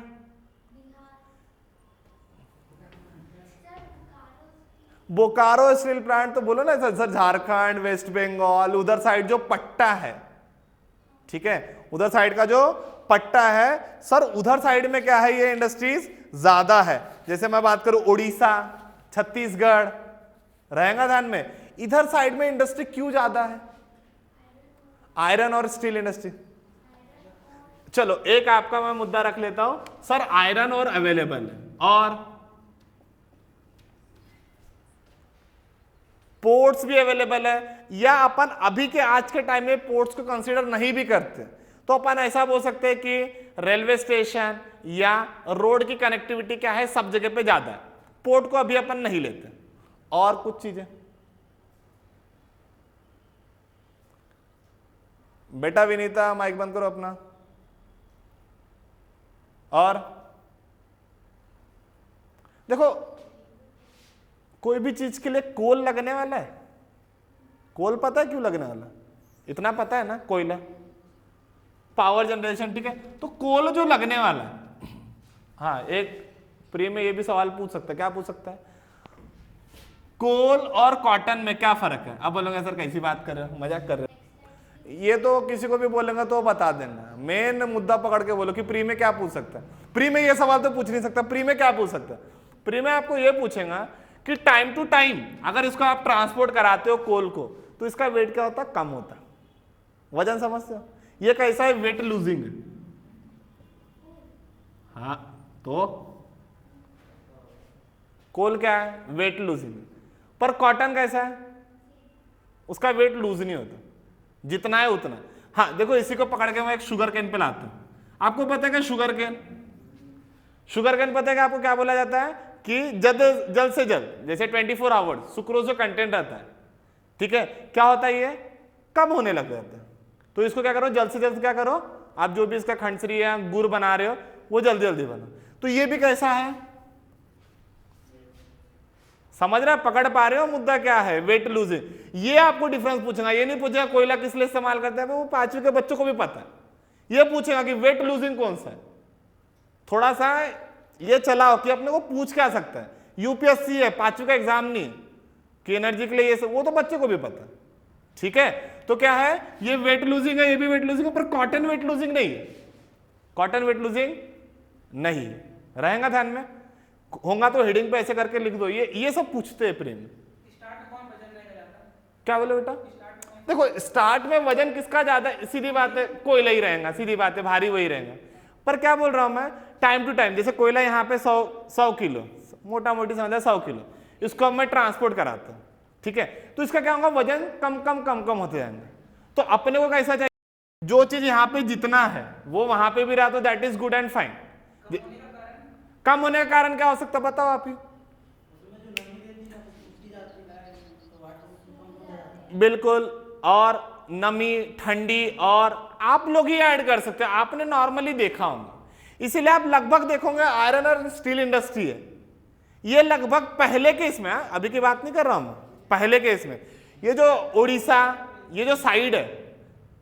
बोकारो स्टील प्लांट तो बोलो ना सर, झारखंड, वेस्ट बंगाल, उधर साइड जो पट्टा है, ठीक है, उधर साइड का जो पट्टा है सर, उधर साइड में क्या है, ये इंडस्ट्रीज ज्यादा है। जैसे मैं बात करूं उड़ीसा, छत्तीसगढ़, रहेगा ध्यान में, इधर साइड में इंडस्ट्री क्यों ज्यादा है, आयरन और स्टील इंडस्ट्री। चलो एक आपका मैं मुद्दा रख लेता हूं सर, आयरन और अवेलेबल है और पोर्ट्स भी अवेलेबल है, या अपन अभी के आज के टाइम में पोर्ट्स को कंसीडर नहीं भी करते, तो अपन ऐसा बोल सकते हैं कि रेलवे स्टेशन या रोड की कनेक्टिविटी क्या है, सब जगह पे ज्यादा है, पोर्ट को अभी अपन नहीं लेते। और कुछ चीजें बेटा, विनीता माइक बंद करो अपना। और देखो, कोई भी चीज के लिए कोल लगने वाला है, कोल पता है क्यों लगने वाला, इतना पता है ना, कोयला, पावर जनरेशन, ठीक है, तो कोल जो लगने वाला है। हाँ, एक प्री में ये भी सवाल पूछ सकता है, क्या पूछ सकता है, कोल और कॉटन में क्या फर्क है। अब बोलोगे सर कैसी बात कर रहे हो, मजाक कर रहे हो, ये तो किसी को भी बोलेंगे तो बता देना, मेन मुद्दा पकड़ के बोलो कि प्री में क्या पूछ सकता है। प्री में ये सवाल तो पूछ नहीं सकता, प्री में क्या पूछ सकता है, प्री में आपको ये पूछेगा कि टाइम टू टाइम अगर इसको आप ट्रांसपोर्ट कराते हो कोल को, तो इसका वेट क्या होता है, कम होता है, वजन समझते हो, ये कैसा है, वेट लूजिंग। हाँ, तो कोल क्या है, वेट लूजिंग। पर कॉटन कैसा है, उसका वेट लूज नहीं होता, जितना है उतना। हाँ देखो, इसी को पकड़ के मैं एक शुगर केन पे लाता हूं। आपको पता है क्या शुगर केन, शुगर केन पता है कि आपको क्या बोला जाता है कि जल्द से जल्द, जैसे 24 आवर्स सुक्रोज जो कंटेंट रहता है, ठीक है, क्या होता है, ये कम होने लग जाता है। तो इसको क्या करो, जल्द से जल्द क्या करो, आप जो भी इसका खंडसरी या गुड़ बना रहे हो वो जल्दी जल्दी बनो। तो ये भी कैसा है, समझ रहे, पकड़ पा रहे हो मुद्दा क्या है, वेट लूजिंग। ये आपको डिफरेंस पूछेगा, ये नहीं पूछेगा कोयला किस लिए इस्तेमाल करता है, वो 5वीं के बच्चों को भी पता है। ये पूछेगा कि वेट लूजिंग कौन सा है। थोड़ा सा ये चलाओ कि अपने को पूछ क्या सकता है, यूपीएससी है, 5वीं का एग्जाम नहीं कि एनर्जी के लिए ये सब, वो तो बच्चे को भी पता है, ठीक है। तो क्या है, ये वेट लूजिंग है, ये भी वेट लूजिंग है, पर कॉटन वेट लूजिंग नहीं है, कॉटन वेट लूजिंग नहीं रहेगा ध्यान में, होगा तो हेडिंग पे ऐसे करके लिख दो। ये सब पूछते हैं प्रेम। क्या बोले बेटा, देखो स्टार्ट में वजन किसका ज्यादा, सीधी बात है कोयला ही रहेगा, सीधी बात है, भारी वही रहेगा। पर क्या बोल रहा हूं मैं, टाइम टू टाइम, जैसे कोयला यहाँ पे 100 किलो, मोटा मोटी समझा 100 किलो, इसको अब मैं ट्रांसपोर्ट कराता हूँ, ठीक है, तो इसका क्या होगा, वजन कम कम कम कम होते जाएंगे। तो अपने को कैसा चाहिए, जो चीज यहाँ पे जितना है वो वहां पे भी रहा, तो that is good and fine. कम होने का कारण क्या हो सकता, बताओ आप ही। बिल्कुल, और नमी, ठंडी, और आप लोग ही ऐड कर सकते हैं, आपने नॉर्मली देखा होगा, इसीलिए आप लगभग देखोगे आयरन और स्टील इंडस्ट्री है, ये लगभग पहले के इसमें, अभी की बात नहीं कर रहा हूं, पहले के इसमें, ये जो उड़ीसा, ये जो साइड है,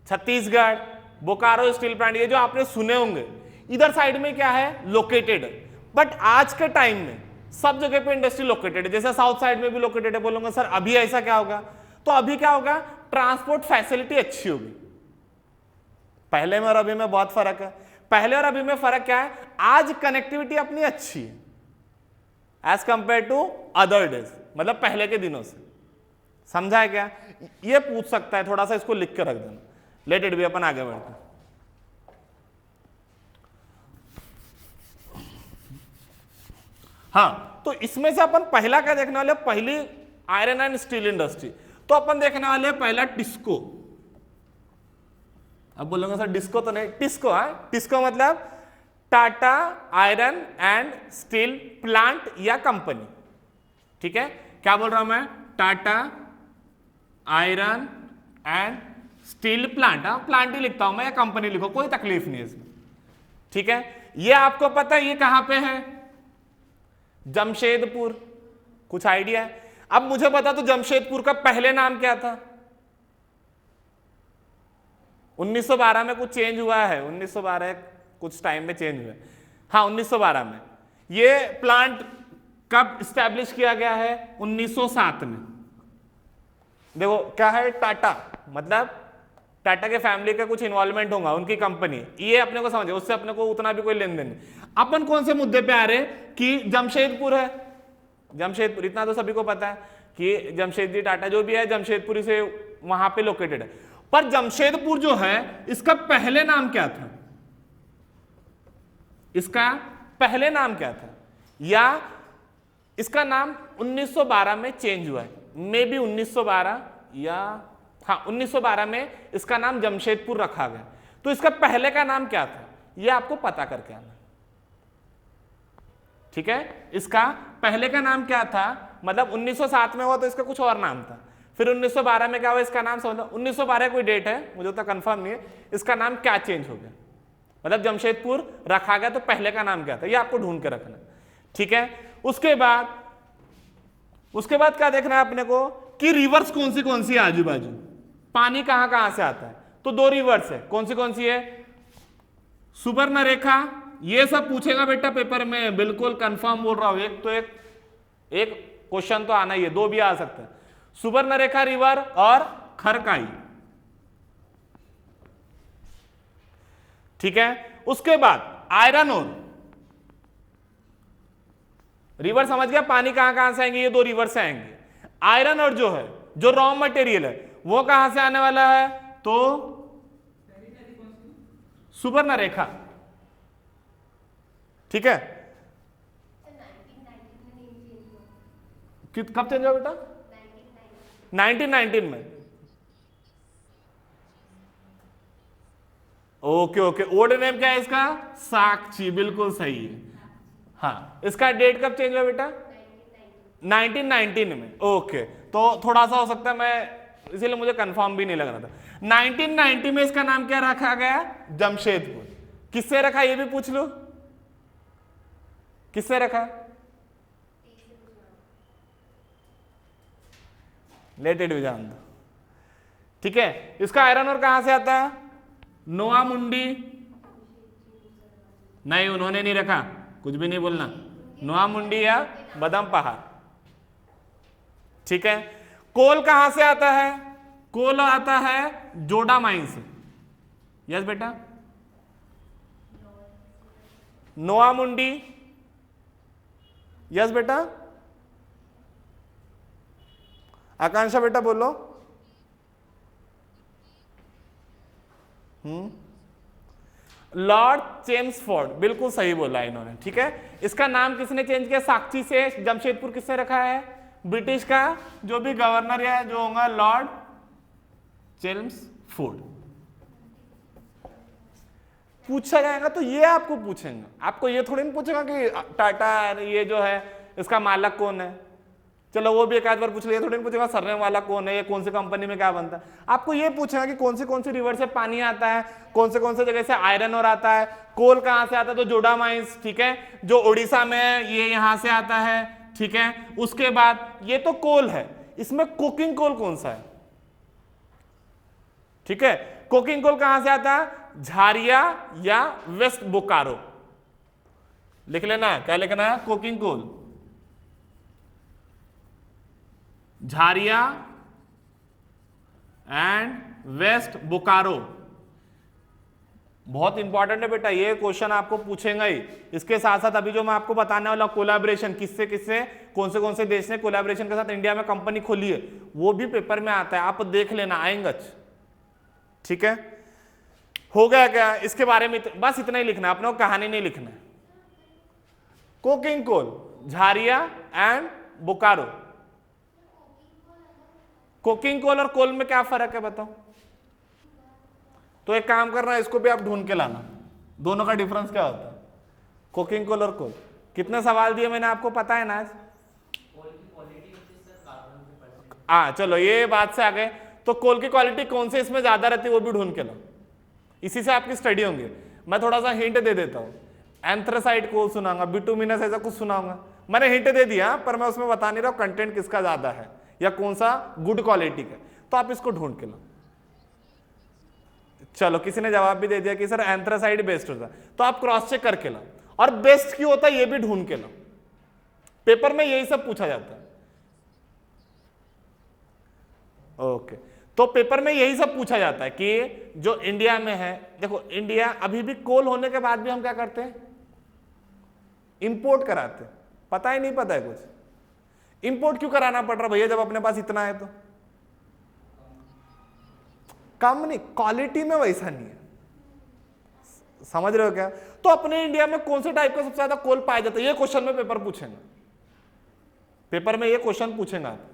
छत्तीसगढ़, बोकारो स्टील प्लांट, ये जो आपने सुने होंगे, इधर साइड में क्या है, लोकेटेड है। बट आज के टाइम में सब जगह पे इंडस्ट्री लोकेटेड है, जैसे साउथ साइड में भी लोकेटेड है। बोलूंगा सर अभी ऐसा क्या होगा, तो अभी क्या होगा, ट्रांसपोर्ट फैसिलिटी अच्छी होगी। पहले में और अभी में बहुत फर्क है। पहले और अभी में फर्क क्या है, आज कनेक्टिविटी अपनी अच्छी है as compare to other days, मतलब पहले के दिनों से। समझा है क्या, ये पूछ सकता है, थोड़ा सा इसको लिख के रख देना। लेट इट बी, अपन आगे बढ़ते हैं। हाँ, तो इसमें से अपन पहला क्या देखने वाले, पहली आयरन एंड स्टील इंडस्ट्री, तो अपन देखने वाले पहला टिस्को। अब बोलूंगा सर डिस्को तो नहीं, टिस्को। हाँ, टिस्को मतलब Tata iron and steel plant या कंपनी। ठीक है, क्या बोल रहा हूं मैं, Tata iron and steel plant. हाँ, प्लांट ही लिखता हूं मैं या कंपनी लिखो, कोई तकलीफ नहीं है इसमें। ठीक है, ये आपको पता है ये कहां पे है, जमशेदपुर। कुछ आइडिया है? अब मुझे बता तो जमशेदपुर का पहले नाम क्या था? 1912 में कुछ चेंज हुआ है, 1912 कुछ टाइम में चेंज हुआ है। हाँ, 1912 में। ये प्लांट कब स्टैब्लिश किया गया है? 1907 में। देखो क्या है, टाटा मतलब टाटा के फैमिली का कुछ इन्वॉल्वमेंट होगा, उनकी कंपनी, ये अपने को समझे, उससे अपने को उतना भी कोई लेन देन नहीं। अपन कौन से मुद्दे पे आ रहे कि जमशेदपुर है, जमशेदपुर, इतना तो सभी को पता है कि जमशेदजी टाटा जो भी है जमशेदपुरी से वहां पे लोकेटेड है। पर जमशेदपुर जो है इसका पहले नाम क्या था, इसका पहले नाम क्या था, या इसका नाम 1912 में चेंज हुआ है, मे बी 1912 या हाँ 1912 में इसका नाम जमशेदपुर रखा गया। तो इसका पहले का नाम क्या था, यह आपको पता करके आना। ठीक है, इसका पहले का नाम क्या था, मतलब 1907 में हुआ तो इसका कुछ और नाम था, फिर 1912 में क्या हुआ, इसका नाम समझ लो 1912 कोई डेट है, मुझे तो कंफर्म नहीं है, इसका नाम क्या चेंज हो गया, मतलब जमशेदपुर रखा गया तो पहले का नाम क्या था, ये आपको ढूंढ के रखना। ठीक है, उसके बाद क्या देखना है अपने को कि रिवर्स कौन सी है आजू बाजू, पानी कहां से आता है। तो दो रिवर्स है, कौन सी है, सुवर्णरेखा, ये सब पूछेगा बेटा पेपर में, बिल्कुल कंफर्म बोल रहा हूं। एक क्वेश्चन तो आना ही है, दो भी आ सकता है, सुवर्णरेखा रिवर और खरकाई। ठीक है, उसके बाद आयरन ओर, रिवर समझ गया, पानी कहां से आएंगे, ये दो रिवर से आएंगे। आयरन और जो है, जो रॉ मटेरियल है, वो कहां से आने वाला है, तो सुवर्णरेखा। ठीक है, कब चेंज हुआ बेटा, 1919 में। ओके, ओल्ड नेम क्या है इसका, साक्षी, बिल्कुल सही है। हाँ, इसका डेट कब चेंज हुआ बेटा, 1919 में। ओके, तो थोड़ा सा हो सकता है, मैं इसीलिए मुझे कंफर्म भी नहीं लग रहा था। 1990 में इसका नाम क्या रखा गया, जमशेदपुर। किससे रखा ये भी पूछ लो, किससे रखा, लेट इट बी, जान दो। ठीक है, इसका आयरन और कहां से आता है, नोआ मुंडी, नहीं उन्होंने नहीं रखा, कुछ भी नहीं बोलना, नोआ मुंडी या बदाम पहाड़। ठीक है, कोल कहां से आता है, कोल आता है जोडा माइन से। यस बेटा, नोआ मुंडी, यस बेटा, आकांक्षा बेटा बोलो। लॉर्ड चेम्सफोर्ड, बिल्कुल सही बोला इन्होंने। ठीक है, इसका नाम किसने चेंज किया, साक्षी से जमशेदपुर किससे रखा है, ब्रिटिश का जो भी गवर्नर है जो होगा, लॉर्ड चेम्सफोर्ड। पूछा जाएगा तो ये आपको पूछेंगे, आपको ये थोड़ी नहीं पूछेगा कि टाटा ये जो है इसका मालक कौन है, चलो वो भी एक आध बार पूछ लिया, थोड़ी नहीं पूछेगा सरनेम वाला कौन है, ये कौन सी कंपनी में क्या बनता है। आपको ये पूछेगा कि कौन सी रिवर से पानी आता है, कौन से जगह से आयरन और आता है, कोल कहां से आता है, तो जोडा माइंस। ठीक है, जो उड़ीसा में है ये यहां से आता है। ठीक है, उसके बाद ये तो कोल है, इसमें कोकिंग कोल कौन सा है, ठीक है, कोकिंग कोल कहां से आता है, झारिया या वेस्ट बोकारो। लिख लेना, क्या लिखना है, coking coal, Jharia and West Bokaro. बहुत इंपॉर्टेंट है बेटा, ये क्वेश्चन आपको पूछेगा ही। इसके साथ साथ अभी जो मैं आपको बताने वाला कोलैबोरेशन, किससे किससे, कौन से देश ने कोलैबोरेशन के साथ इंडिया में कंपनी खोली है, वो भी पेपर में आता है, आप देख लेना, आएंगे। ठीक है, हो गया क्या इसके बारे में? बस इतना ही लिखना है, अपने को कहानी नहीं लिखना है। Coking coal, Jharia and Bokaro. Coking coal और कोल में क्या फर्क है बताओ? तो एक काम करना, इसको भी आप ढूंढ के लाना, दोनों का डिफरेंस क्या होता है, कोकिंग कोल और कोल। कितने सवाल दिए मैंने आपको, पता है ना आज? हाँ चलो, ये बात से आ गए। तो कोल की क्वालिटी कौन से इसमें ज्यादा रहती है वो भी ढूंढ के लो, इसी से आपकी स्टडी होंगी। मैं थोड़ा सा हिंट दे देता हूँ, एंथ्रासाइट कोल सुनाऊंगा, बिटुमिनस ऐसा कुछ सुनाऊंगा। मैंने हिंट दे दिया, पर मैं उसमें बता नहीं रहा हूँ कंटेंट किसका ज्यादा है या कौन सा गुड क्वालिटी का, तो आप इसको ढूंढ के लो। चलो, किसी ने जवाब भी दे दिया कि सर एंथ्रासाइड बेस्ट होता है, तो आप क्रॉस चेक करके लो। और बेस्ट क्यों होता है ये भी ढूंढ के लो, पेपर में यही सब पूछा जाता है। ओके, तो पेपर में यही सब पूछा जाता है कि जो इंडिया में है, देखो इंडिया अभी भी कोल होने के बाद भी हम क्या करते हैं, इंपोर्ट कराते हैं। पता ही नहीं पता है कुछ, इंपोर्ट क्यों कराना पड़ रहा भैया जब अपने पास इतना है? तो कम नहीं, क्वालिटी में वैसा नहीं है, समझ रहे हो क्या? तो अपने इंडिया में कौन से टाइप का सबसे ज्यादा कोल पाया जाता है, ये क्वेश्चन में पेपर पूछेंगे, पेपर में ये क्वेश्चन पूछेंगे आप।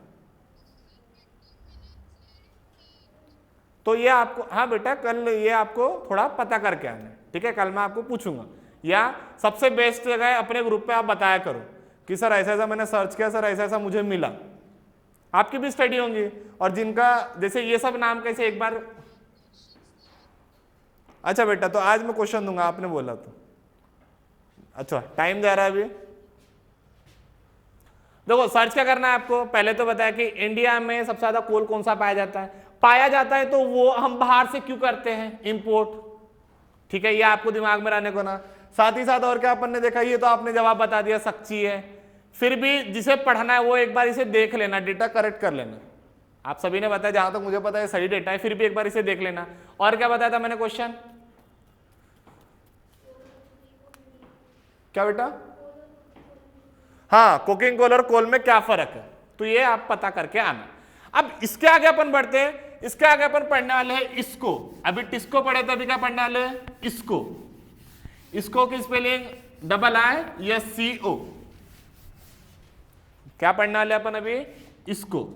तो ये आपको, हाँ बेटा कल ये आपको थोड़ा पता करके आना, ठीक है? कल मैं आपको पूछूंगा, या सबसे बेस्ट जगह है अपने ग्रुप पे आप बताया करो कि सर ऐसा ऐसा मैंने सर्च किया, सर ऐसा ऐसा मुझे मिला, आपकी भी स्टडी होंगी। और जिनका जैसे ये सब नाम कैसे एक बार, अच्छा बेटा तो आज मैं क्वेश्चन दूंगा, आपने बोला तो। अच्छा टाइम जा रहा है अभी, देखो सर्च क्या करना है आपको, पहले तो बताया कि इंडिया में सबसे ज्यादा कोल कौन सा पाया जाता है, तो वो हम बाहर से क्यों करते हैं, इंपोर्ट। ठीक है, ये आपको दिमाग में रहने को ना। साथ ही साथ और क्या अपन ने देखा, ये तो आपने जवाब बता दिया, सच्ची है। फिर भी जिसे पढ़ना है वो एक बार इसे देख लेना, डेटा करेक्ट कर लेना। आप सभी ने बताया, जहां तक मुझे पता है सही डेटा है, फिर भी एक बार इसे देख लेना। और क्या बताया था मैंने क्वेश्चन, क्या बेटा? हाँ, कोकिंग कोल और कोल में क्या फर्क है, तो ये आप पता करके आना। अब इसके आगे अपन बढ़ते हैं, इसके आगे अपन पढ़ने वाले हैं इसको। अभी टिस्को पढ़े तो अभी क्या पढ़ने वाले हैं, इसको। इसको की स्पेलिंग IISCO। क्या पढ़ने वाले अपन अभी, इसको।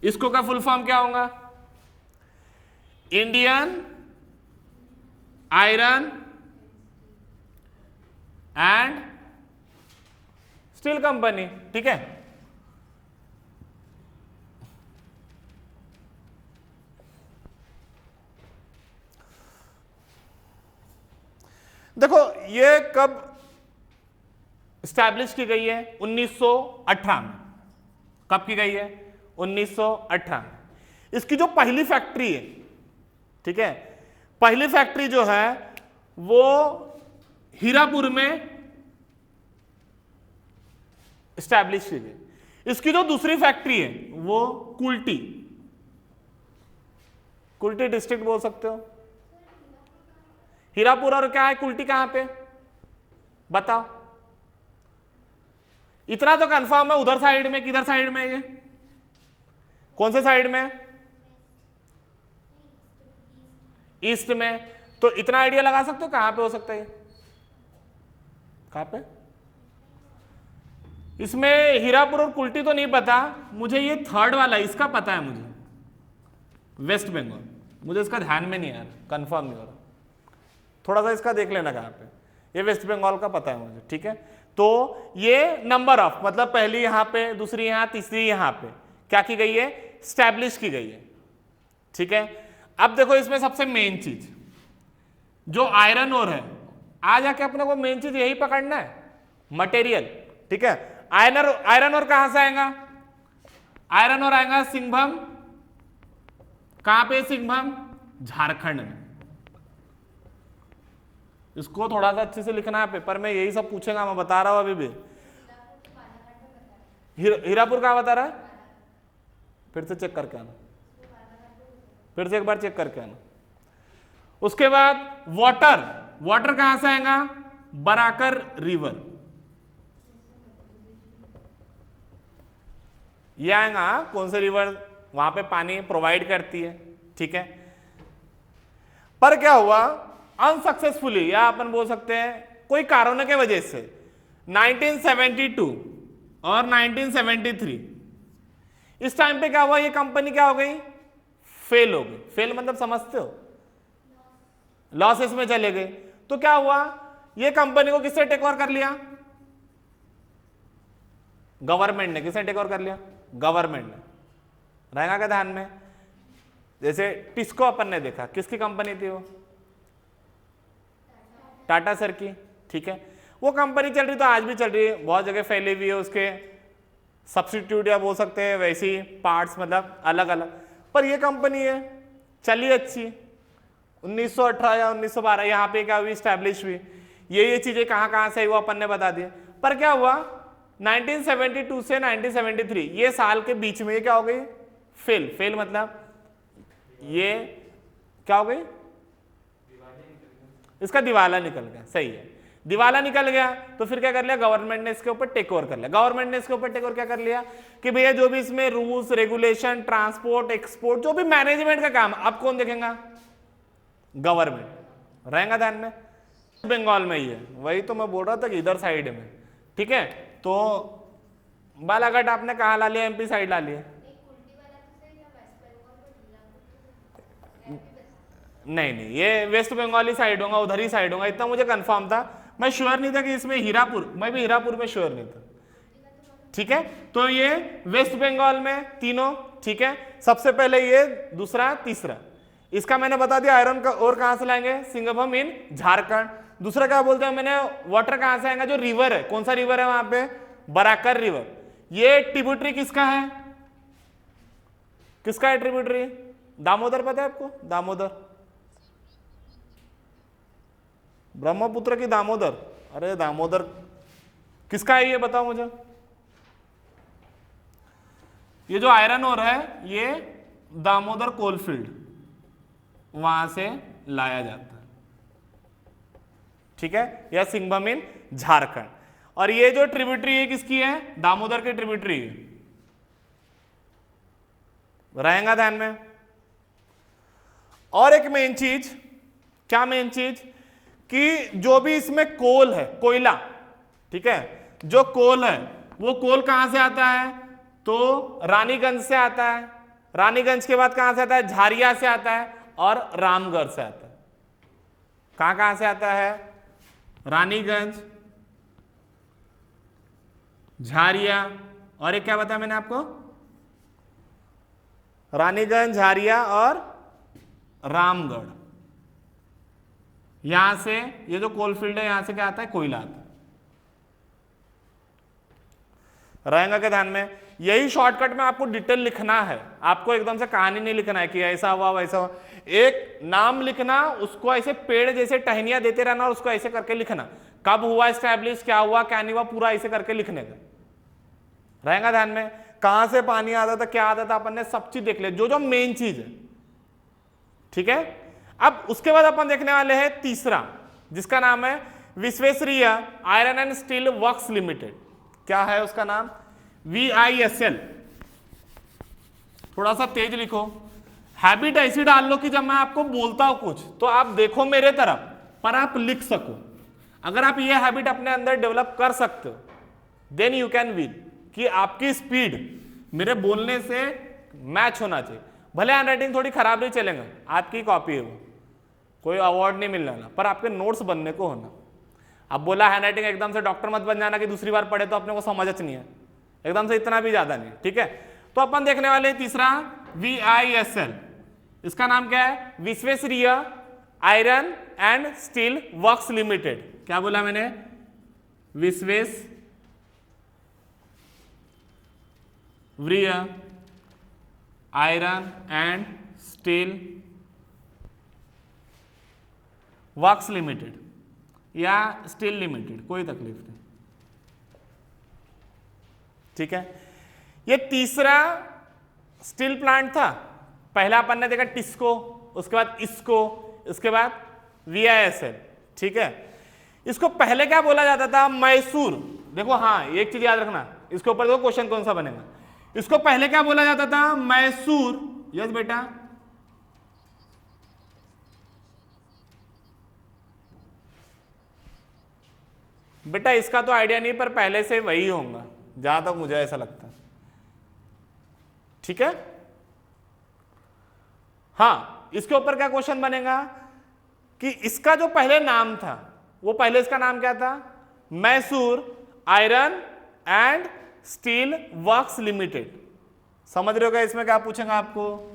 इसको का फुल फॉर्म क्या होगा, Indian iron and steel company. ठीक है, देखो ये कब स्टैब्लिश की गई है, 1918 में। कब की गई है, 1918। इसकी जो पहली फैक्ट्री है, ठीक है, पहली फैक्ट्री जो है वो हीरापुर में स्टैब्लिश की गई। इसकी जो दूसरी फैक्ट्री है वो कुल्टी डिस्ट्रिक्ट बोल सकते हो। हीरापुर और क्या है, कुल्टी कहां पे बताओ? इतना तो कंफर्म है, उधर साइड में, किधर साइड में, ये कौन से साइड में, ईस्ट में। तो इतना आइडिया लगा सकते हो कहां पे हो सकता है, कहां पे? इसमें हीरापुर और कुल्टी तो नहीं पता मुझे, ये थर्ड वाला इसका पता है मुझे, वेस्ट बंगाल। मुझे इसका ध्यान में नहीं आ रहा, कंफर्म नहीं हो रहा, थोड़ा सा इसका देख लेना कहां पे। ये वेस्ट बंगाल का पता है मुझे, ठीक है। तो ये नंबर ऑफ, मतलब पहली यहां पे, दूसरी यहां, तीसरी यहां पे क्या की गई है, स्टैब्लिश की गई है। ठीक है, अब देखो इसमें सबसे मेन चीज जो आयरन ओर है, आ जाके अपने को मेन चीज यही पकड़ना है, मटेरियल। ठीक है, आयरन ओर कहां से आएगा, आयरन ओर आएगा सिंघभूम। कहां पे सिंघभूम, झारखंड में। इसको थोड़ा सा अच्छे से लिखना है, पेपर में यही सब पूछेगा, मैं बता रहा हूं अभी भी। हीरापुर कहाँ बता रहा है, फिर से चेक करके आना, फिर से एक बार चेक करके आना। उसके बाद वाटर, वाटर कहां से आएगा, बराकर रिवर, ये आएगा। कौन से रिवर वहां पे पानी प्रोवाइड करती है, ठीक है। पर क्या हुआ, अनसक्सेसफुली, या अपन बोल सकते हैं कोई कारणों के वजह से 1972 और 1973 इस टाइम पे क्या हुआ, ये कंपनी क्या हो गई, फेल हो गई। फेल मतलब समझते हो, लॉसेस में चले गए। तो क्या हुआ, ये कंपनी को किससे टेक ओवर कर लिया, गवर्नमेंट ने। किसने टेक ओवर कर लिया, गवर्नमेंट ने। रहेगा क्या ध्यान में, जैसे टिस्को अपन ने देखा, किसकी कंपनी थी वो, टाटा सर की, ठीक है। वो कंपनी चल रही तो आज भी चल रही है, बहुत जगह फैली हुई है, उसके सब्स्टिट्यूट या बोल सकते हैं वैसी पार्ट्स, मतलब अलग अलग। पर ये कंपनी है चली अच्छी, 1918 या 1912 यहाँ पे क्या हुई, स्टैब्लिश हुई। ये चीजें कहाँ कहाँ से वो अपन ने बता दिए। पर क्या हुआ, 1972 से 1973 ये साल के बीच में ये क्या हो गई, फेल। फेल मतलब ये क्या हो गई, इसका दिवाला निकल गया, सही है, दिवाला निकल गया। तो फिर क्या कर लिया, गवर्नमेंट ने इसके ऊपर टेक ओवर कर लिया। गवर्नमेंट ने इसके ऊपर टेक ओवर क्या कर लिया कि भैया जो भी इसमें रूल्स रेगुलेशन, ट्रांसपोर्ट, एक्सपोर्ट, जो भी मैनेजमेंट का काम, अब कौन देखेगा, गवर्नमेंट। रहेगा ध्यान में, बंगाल में ही है, वही तो मैं बोल रहा था कि इधर साइड में, ठीक है। तो बालाघाट आपने कहाँ ला लिया, एमपी साइड ला लिया, नहीं नहीं, ये वेस्ट बंगाल ही साइड होगा, उधर ही साइड होगा, इतना मुझे कंफर्म था। मैं श्योर नहीं था कि इसमें हीरापुर, मैं भी हीरापुर में श्योर नहीं था, ठीक है। तो ये वेस्ट बंगाल में तीनों, ठीक है। सबसे पहले ये, दूसरा, तीसरा, इसका मैंने बता दिया। आयरन का और कहां से लाएंगे, सिंगभूम इन झारखंड। दूसरा क्या बोलते हैं मैंने, वाटर कहां से आएगा, जो रिवर है, कौन सा रिवर है वहां पे, बराकर रिवर। ये ट्रिब्यूटरी किसका है, किसका है ट्रिब्यूटरी, दामोदर, पता है आपको, दामोदर, ब्रह्मपुत्र की दामोदर। अरे दामोदर किसका है ये बताओ मुझे। ये जो आयरन ओर है ये दामोदर कोलफील्ड, वहां से लाया जाता है, ठीक है। यह सिंगभूम इन झारखंड। और ये जो ट्रिब्यूटरी है किसकी है, दामोदर की ट्रिब्यूटरी है, रहेगा ध्यान में। और एक मेन चीज, क्या मेन चीज, कि जो भी इसमें कोल है, कोयला, ठीक है, जो कोल है वो कोल कहां से आता है, तो रानीगंज से आता है। रानीगंज के बाद कहां से आता है, झारिया से आता है और रामगढ़ से आता है। कहां कहां से आता है, रानीगंज, झारिया, और एक क्या बताया मैंने आपको, रानीगंज, झारिया और रामगढ़। यहां से ये जो कोलफील्ड है, यहां से क्या आता है, कोयला आता है। रहेगा क्या ध्यान में, यही शॉर्टकट में आपको डिटेल लिखना है, आपको एकदम से कहानी नहीं लिखना है कि ऐसा हुआ वैसा हुआ। एक नाम लिखना, उसको ऐसे पेड़ जैसे टहनियां देते रहना और उसको ऐसे करके लिखना, कब हुआ एस्टैब्लिश, क्या हुआ क्या नहीं हुआ, पूरा ऐसे करके लिखने का। रहेगा ध्यान में, कहां से पानी आता था, क्या आता था, अपन ने सब चीज देख लिया, जो जो मेन चीज है, ठीक है। अब उसके बाद अपन देखने वाले हैं तीसरा, जिसका नाम है Visvesvaraya iron and steel works limited. क्या है उसका नाम, VISL। थोड़ा सा तेज लिखो, हैबिट ऐसी डाल लो कि जब मैं आपको बोलता हूं कुछ तो आप देखो मेरे तरफ, पर आप लिख सको। अगर आप ये हैबिट अपने अंदर डेवलप कर सकते हो, देन यू कैन विन, कि आपकी स्पीड मेरे बोलने से मैच होना चाहिए। भले हैंडराइटिंग थोड़ी खराब नहीं चलेगा, आपकी कॉपी है वो, कोई अवार्ड नहीं मिलने वाला, पर आपके नोट्स बनने को होना। अब बोला हैंडराइटिंग एकदम से डॉक्टर मत बन जाना कि दूसरी बार पढ़े तो अपने को समझ नहीं है, एकदम से इतना भी ज्यादा नहीं, ठीक है। तो अपन देखने वाले तीसरा VISL, इसका नाम क्या है, Visvesvaraya iron and steel works limited. क्या बोला मैंने, Visvesvaraya iron and steel works limited, या स्टील लिमिटेड, कोई तकलीफ नहीं। ठीक है, ये तीसरा स्टील प्लांट था। पहला अपन ने देखा टिस्को, उसके बाद इसको, उसके बाद VISL। ठीक है, इसको पहले क्या बोला जाता था? मैसूर। देखो हाँ, एक चीज याद रखना, इसके ऊपर देखो क्वेश्चन कौन सा बनेगा। इसको पहले क्या बोला जाता था? मैसूर। यस बेटा, बेटा इसका तो आइडिया नहीं, पर पहले से वही होगा जहां तक मुझे ऐसा लगता है। ठीक है, हाँ, इसके ऊपर क्या क्वेश्चन बनेगा कि इसका जो पहले नाम था, वो पहले इसका नाम क्या था? Mysore iron and steel works limited. समझ रहे हो क्या इसमें क्या पूछेगा आपको?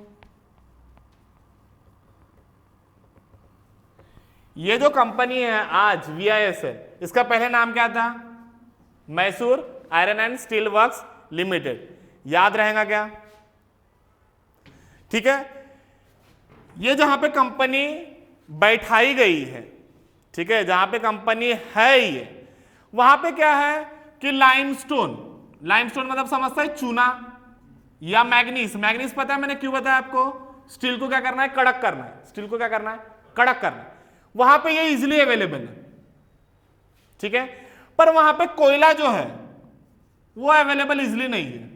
ये जो कंपनी है आज VISL, इसका पहले नाम क्या था? Mysore iron and steel works limited. याद रहेगा क्या? ठीक है, ये जहां पे कंपनी बैठाई गई है, ठीक है, जहां पे कंपनी है ये, वहां पे क्या है कि लाइमस्टोन, लाइमस्टोन मतलब समझता है चूना, या मैग्नीज। मैग्नीज पता है मैंने क्यों बताया आपको? स्टील को क्या करना है? कड़क करना है। स्टील को क्या करना है? कड़क करना है। वहां पे ये इजिली अवेलेबल है। ठीक है, पर वहां पे कोयला जो है वो अवेलेबल इजिली नहीं है।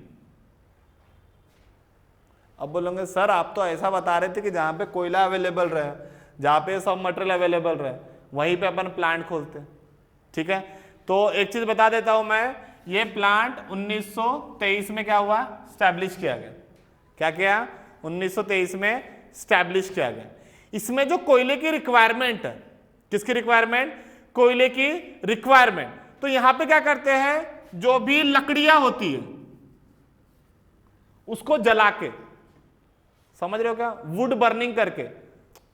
अब बोलोगे सर आप तो ऐसा बता रहे थे कि जहां पे कोयला अवेलेबल रहे, जहां पे सब मटेरियल अवेलेबल रहे, वहीं पे अपन प्लांट खोलते। ठीक है, तो एक चीज बता देता हूं मैं, ये प्लांट 1923 में क्या हुआ? स्टैब्लिश किया गया। क्या किया? 1923 में स्टैब्लिश किया गया। इसमें जो कोयले की रिक्वायरमेंट है, किसकी रिक्वायरमेंट? कोयले की रिक्वायरमेंट। तो यहां पे क्या करते हैं, जो भी लकड़ियां होती है उसको जला के, समझ रहे हो क्या? वुड बर्निंग करके,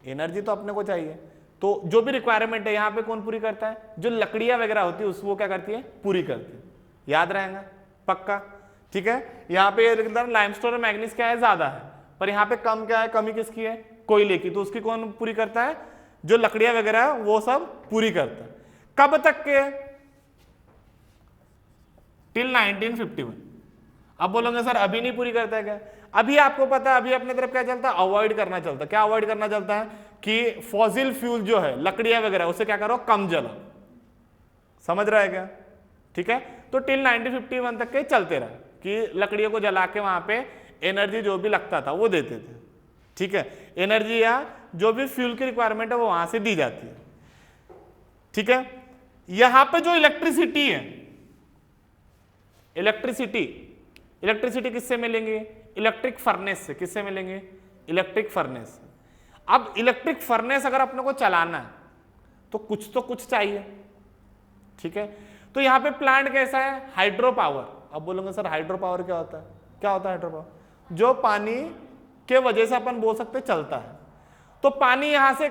एनर्जी तो अपने को चाहिए, तो जो भी रिक्वायरमेंट है यहां पे कौन पूरी करता है? जो लकड़ियां वगैरह होती है उसको क्या करती है? पूरी करती है। याद रहेगा पक्का? ठीक है, यहां पे लाइमस्टोन और मैग्नीज क्या है? ज्यादा है, पर यहां पे कम क्या है? कमी किसकी है? कोयले की। तो उसकी कौन पूरी करता है? जो लकड़ियां वगैरह है वो सब पूरी करता है। कब तक के? टिल 1951। अब बोलोगे सर अभी नहीं पूरी करता है क्या? अभी आपको पता है, अभी अपने तरफ क्या चलता है? अवॉइड करना चलता है। क्या अवॉइड करना चलता है? कि फॉसिल फ्यूल जो है, लकड़ियां वगैरह, उसे क्या करो? कम जलाओ। समझ रहा है क्या? ठीक है, तो टिल 1951 तक के चलते रहा कि लकड़ियों को जला के वहां पे एनर्जी जो भी लगता था वो देते थे। ठीक है, एनर्जी या जो भी फ्यूल की रिक्वायरमेंट है वो वहां से दी जाती है। ठीक है, यहां पे जो इलेक्ट्रिसिटी है, इलेक्ट्रिसिटी किससे मिलेंगे? इलेक्ट्रिक फर्नेस से। किससे मिलेंगे? इलेक्ट्रिक फर्नेस से। अब इलेक्ट्रिक फर्नेस अगर अपने को चलाना है तो कुछ चाहिए। ठीक है, तो यहां पे प्लांट कैसा है? Hydro power. अब बोलोगे सर हाइड्रो पावर क्या होता है? क्या होता है हाइड्रो पावर? जो पानी के वजह से अपन बोल सकते चलता है। तो पानी यहां से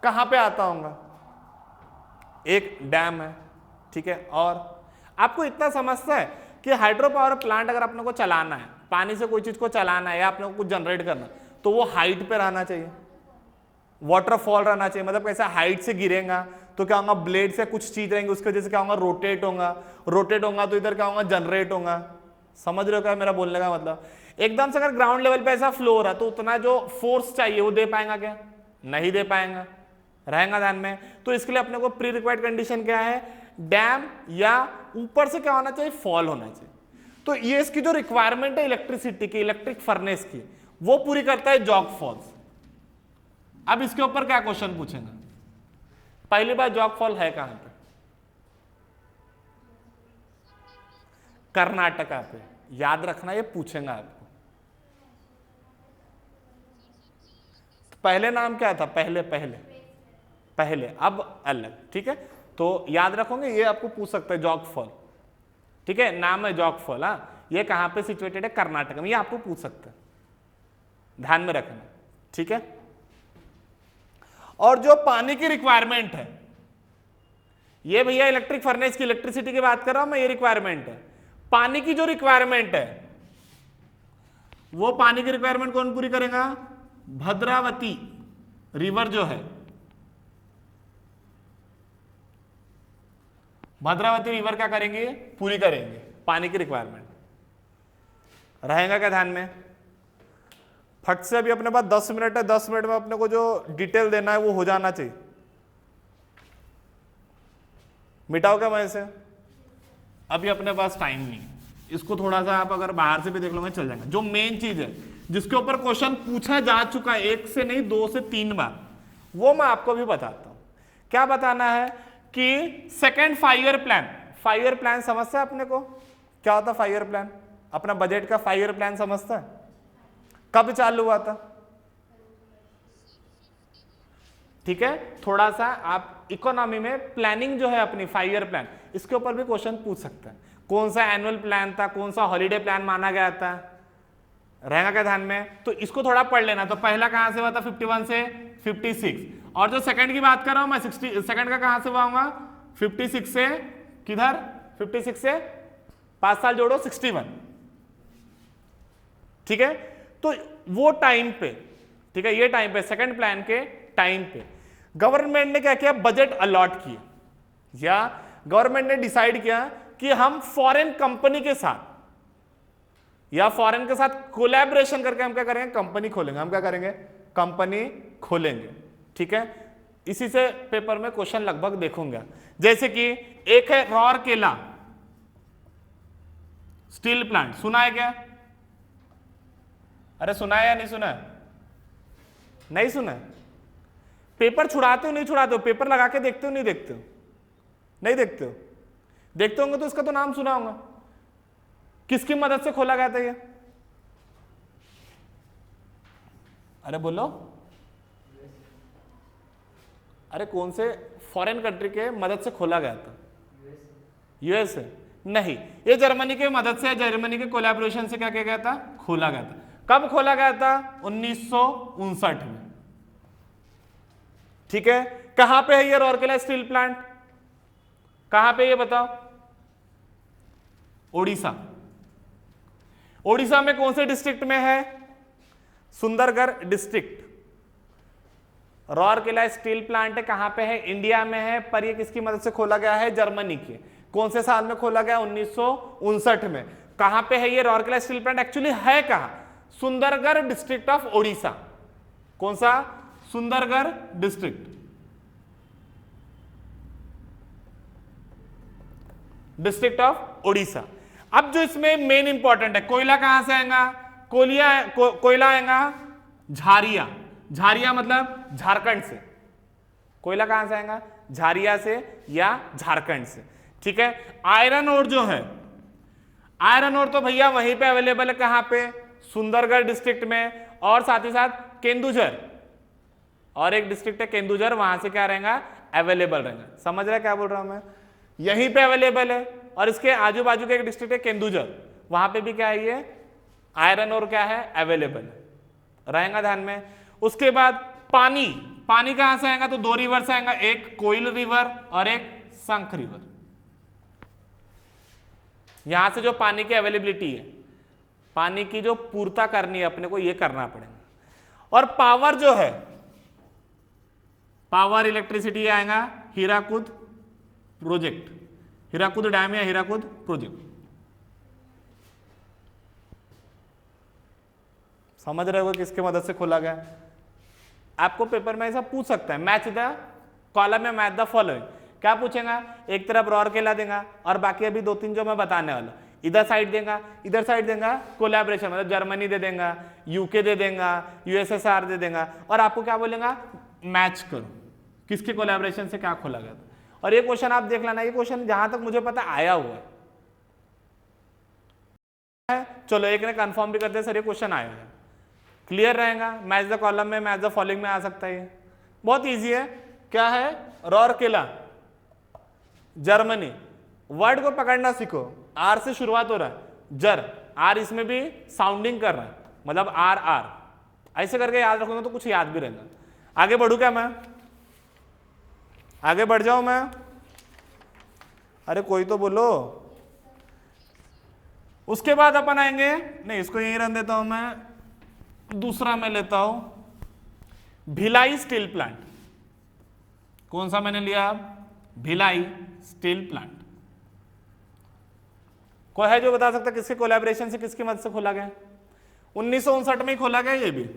कहां पे आता होगा? एक डैम है। ठीक है, और आपको इतना समझता है कि हाइड्रो पावर प्लांट अगर अपने को चलाना है, पानी से कोई चीज को चलाना है या अपने को कुछ जनरेट करना, तो वो हाइट पे रहना चाहिए, वाटरफॉल रहना चाहिए। मतलब कैसा? हाइट से गिरेगा तो क्या होगा? ब्लेड से कुछ चीज रहेंगे, उसकी वजह से क्या होगा? रोटेट होगा तो इधर क्या होगा? जनरेट होगा। समझ रहे हो क्या मेरा बोलने का मतलब? एकदम से अगर ग्राउंड लेवल पे ऐसा फ्लो हो रहा तो उतना जो फोर्स चाहिए वो दे पाएगा क्या? नहीं दे पाएगा। रहेगा ध्यान में। तो इसके लिए अपने को प्री रिक्वायर्ड कंडीशन क्या है? डैम या ऊपर से क्या होना चाहिए? फॉल होना चाहिए। तो ये इसकी जो रिक्वायरमेंट है इलेक्ट्रिसिटी की, इलेक्ट्रिक फर्नेस की, वो पूरी करता है जॉग फॉल्स। अब इसके ऊपर क्या क्वेश्चन पूछेगा? पहली बार जॉग फॉल है कहां पे? कर्नाटका पे। याद रखना, ये पूछेगा आपको। पहले नाम क्या था? पहले, अब अलग। ठीक है, तो याद रखोगे, ये आपको पूछ सकता है जॉग फॉल। ठीक है, नाम है जॉग फॉल। हाँ, ये कहां पे सिचुएटेड है? कर्नाटक में। ये आपको पूछ सकता है, ध्यान में रखना। ठीक है, और जो पानी की रिक्वायरमेंट है, ये भैया इलेक्ट्रिक फर्नेस की, इलेक्ट्रिसिटी की बात कर रहा हूं मैं, ये रिक्वायरमेंट है। पानी की जो रिक्वायरमेंट है, वो पानी की रिक्वायरमेंट कौन पूरी करेगा? भद्रावती रिवर जो है, भद्रावती रिवर क्या करेंगे, पूरी करेंगे पानी की रिक्वायरमेंट। रहेगा क्या ध्यान में? फट से अभी अपने पास 10 मिनट है, 10 मिनट में अपने को जो डिटेल देना है वो हो जाना चाहिए। मिटाओ क्या मैं इसे? अभी अपने पास टाइम नहीं, इसको थोड़ा सा आप अगर बाहर से भी देख लोगे चल जाएगा। जो मेन चीज है जिसके ऊपर क्वेश्चन पूछा जा चुका है, 1 से नहीं 2 से 3 बार, वो मैं आपको भी बताता हूं। क्या बताना है कि second 5 year plan, 5 year plan समझता है अपने को? क्या होता 5 ईयर प्लान? अपना बजट का 5 ईयर प्लान समझता है? कब चालू हुआ था? ठीक है, थोड़ा सा आप इकोनॉमी में प्लानिंग जो है अपनी 5 ईयर प्लान, इसके ऊपर भी क्वेश्चन पूछ सकते हैं। कौन सा एनुअल प्लान था, कौन सा हॉलीडे प्लान माना गया था, रहेगा क्या ध्यान में? तो इसको थोड़ा पढ़ लेना। तो पहला कहां से हुआ था? 51 से 56। और जो सेकंड की बात कर रहा हूं मैं, 60 सेकंड का कहां से हुआ होगा? 56 से किधर? 56 से 5 साल जोड़ो 61। ठीक है, तो वो टाइम पे, ठीक है, ये टाइम पे सेकंड प्लान के टाइम पे गवर्नमेंट ने क्या किया? बजट अलॉट किया, या गवर्नमेंट ने डिसाइड किया कि हम फॉरेन कंपनी के साथ या फॉरेन के साथ कोलैबोरेशन करके हम क्या करेंगे? कंपनी खोलेंगे। हम क्या करेंगे? कंपनी खोलेंगे। ठीक है, इसी से पेपर में क्वेश्चन लगभग देखूंगा। जैसे कि एक है रौरकेला स्टील प्लांट, सुना है क्या? अरे सुना है या नहीं सुना है? नहीं सुना है? पेपर छुड़ाते हो नहीं छुड़ाते हो? पेपर लगा के देखते हो नहीं देखते हो? नहीं देखते हो? देखते होंगे तो इसका तो नाम सुना होगा। किसकी मदद से खोला गया था ये? अरे बोलो, अरे कौन से फॉरेन कंट्री के मदद से खोला गया था? यूएस है? नहीं, ये जर्मनी के मदद से, जर्मनी के कोलैबोरेशन से क्या किया गया था? खोला गया था। कब खोला गया था? 1959 में। ठीक है, कहां पे है ये रौरकेला स्टील प्लांट? कहां पे ये बताओ? ओडिशा। ओडिशा में कौन से डिस्ट्रिक्ट में है? Sundargarh district. Rourkela steel plant है, कहां पे है? इंडिया में है, पर ये किसकी मदद से खोला गया है? जर्मनी के। कौन से साल में खोला गया? 1959 में। कहां पे है ये रौरकेला स्टील प्लांट? एक्चुअली है कहां? Sundargarh district of Odisha. कौन सा? Sundargarh district, district of Odisha. अब जो इसमें मेन इंपॉर्टेंट है, कोयला कहां से आएगा? कोयला आएगा झारिया। झारिया मतलब झारखंड से। कोयला कहां से आएगा? झारिया से या झारखंड से। ठीक है, आयरन ओर जो है, आयरन ओर तो भैया वहीं पे अवेलेबल है। कहां पे? सुंदरगढ़ डिस्ट्रिक्ट में, और साथ ही साथ केंदुझर, और एक डिस्ट्रिक्ट है केंदुझर, वहां से क्या रहेगा? अवेलेबल रहेगा। समझ रहे क्या बोल रहा हूं मैं? यहीं पे अवेलेबल है, और इसके आजू बाजू के एक डिस्ट्रिक्ट है केंदुझर, वहां पे भी क्या है? ये आयरन और क्या है? अवेलेबल रहेगा ध्यान में। उसके बाद पानी, पानी कहां से आएगा? तो 2 रिवर से आएगा, एक कोयल रिवर और एक शंख रिवर। यहां से जो पानी की अवेलेबिलिटी है, पानी की जो पूर्ता करनी है अपने को, ये करना पड़ेगा। और पावर जो है, पावर इलेक्ट्रिसिटी आएगा हीराकुद प्रोजेक्ट, हीराकुद डैम या हीराकुद प्रोजेक्ट। समझ रहे हो किसके मदद से खोला गया? आपको पेपर में ऐसा पूछ सकता है, मैच द कॉलम में मैच द फॉलोइंग। क्या पूछेगा? एक तरफ रौरकेला देगा और बाकी अभी 2-3 जो मैं बताने वाला, इधर साइड देगा, इधर साइड देगा कोलैबोरेशन, मतलब जर्मनी दे देगा, यूके दे देगा, यूएसएसआर दे देगा, और आपको क्या बोलेगा? मैच करो किसके कोलैबोरेशन से क्या खोला गया था। और ये क्वेश्चन आप देख लेना, ये क्वेश्चन जहां तक मुझे पता आया हुआ है। चलो एक ने कंफर्म भी कर दिया सर ये क्वेश्चन आया है, क्लियर रहेगा। मैच द कॉलम में, मैच द फॉलोइंग में आ सकता है। ये बहुत इजी है। क्या है? रौरकेला जर्मनी। वर्ड को पकड़ना सीखो, आर से शुरुआत हो रहा है, जर, आर इसमें भी साउंडिंग कर रहा है, मतलब आर आर, ऐसे करके याद रखोगे तो कुछ याद भी रहेगा। आगे बढ़ू क्या मैं? आगे बढ़ जाऊं मैं? अरे कोई तो बोलो। उसके बाद अपन आएंगे, नहीं इसको यहीं रन देता हूं मैं, दूसरा मैं लेता हूं भिलाई स्टील प्लांट। कौन सा मैंने लिया? Bhilai steel plant. कोई है जो बता सकता किसके कोलैबोरेशन से, किसकी मदद से खोला गया? 1959 में ही खोला गया ये भी।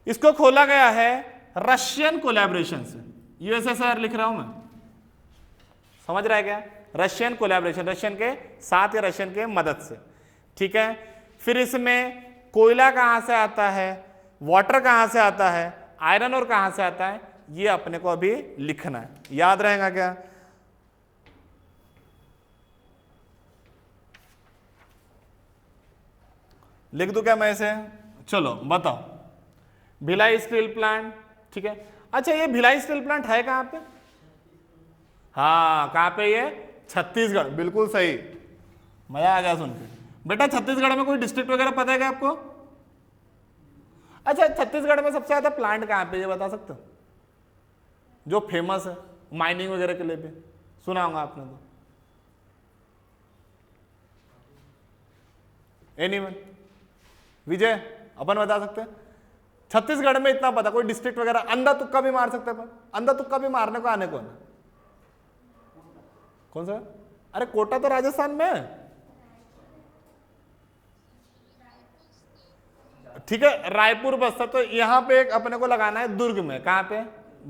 इसको खोला गया है रशियन कोलैबोरेशन से। यूएसएसआर लिख रहा हूं मैं, समझ रहा है क्या? रशियन कोलैबोरेशन, रशियन के साथ या रशियन के मदद से, ठीक है। फिर इसमें कोयला कहां से आता है, वाटर कहां से आता है, आयरन और कहां से आता है, ये अपने को अभी लिखना है। याद रहेगा क्या? लिख दूं क्या मैं इसे? चलो बताओ। भिलाई स्टील प्लांट, ठीक है। अच्छा ये भिलाई स्टील प्लांट है कहां पे? हाँ कहां पे? ये छत्तीसगढ़, बिल्कुल सही, मजा आ गया सुन के। बेटा छत्तीसगढ़ में कोई डिस्ट्रिक्ट वगैरह पता है क्या आपको? अच्छा छत्तीसगढ़ में सबसे ज्यादा प्लांट कहां पे, ये बता सकते हो? जो फेमस है माइनिंग वगैरह के लिए भी, सुना होगा आपने तो। एनीवन? विजय, अपन बता सकते हैं? छत्तीसगढ़ में इतना पता, कोई डिस्ट्रिक्ट वगैरह अंधा तुक्का भी मार सकते हैं, अंधा तुक्का भी मारने को आने को ना। कौन सा? अरे कोटा तो राजस्थान में है, ठीक है। रायपुर बस्ता, तो यहां पे एक अपने को लगाना है दुर्ग में। कहां पे?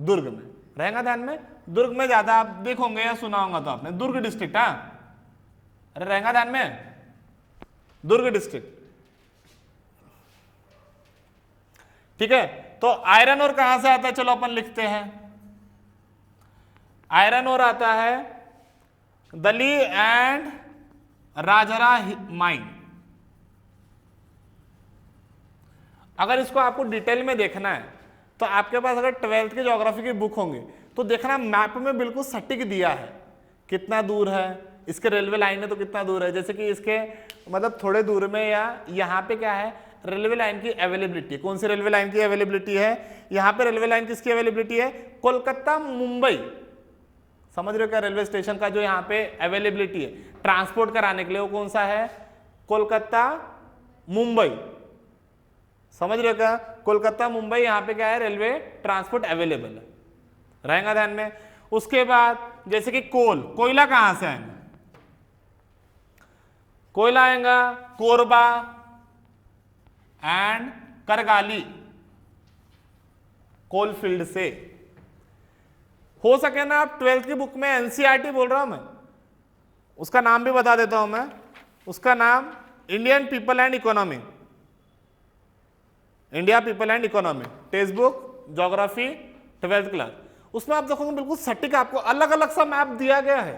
दुर्ग में, रहेगा ध्यान में। दुर्ग में ज्यादा आप देखोगे या सुना होगा तो आपने, दुर्ग डिस्ट्रिक्ट। हाँ अरे रहेगा ध्यान में, दुर्ग डिस्ट्रिक्ट, ठीक है। तो आयरन और कहां से आता है, चलो अपन लिखते हैं। आयरन और आता है दली एंड राजरा माइन। अगर इसको आपको डिटेल में देखना है तो आपके पास अगर 12th की ज्योग्राफी की बुक होंगी तो देखना मैप में बिल्कुल सटीक दिया है कितना दूर है, इसके रेलवे लाइन है तो कितना दूर है। जैसे कि इसके मतलब थोड़े दूर में या यहाँ पे क्या है, रेलवे लाइन की अवेलेबिलिटी। कौन सी रेलवे लाइन की अवेलेबिलिटी है? यहाँ पे रेलवे लाइन किसकी अवेलेबिलिटी है? कोलकाता मुंबई, समझ रहे हो क्या? रेलवे स्टेशन का जो यहाँ पे अवेलेबिलिटी है ट्रांसपोर्ट कराने के लिए, वो कौन सा है? कोलकाता मुंबई, समझ रहे हो क्या? कोलकाता मुंबई, यहाँ पे क्या है? रेलवे ट्रांसपोर्ट अवेलेबल है, रहेगा ध्यान में। उसके बाद जैसे कि कोयला कहां से आएगा? कोयला आएगा Korba and Kargali coal field से। हो सके ना आप 12th की बुक में एनसीईआरटी बोल रहा हूं मैं, उसका नाम भी बता देता हूं मैं। उसका नाम Indian people and economy, India people and economy, text book geography 12th class. उसमें आप देखोगे बिल्कुल सटीक आपको अलग अलग सा मैप दिया गया है।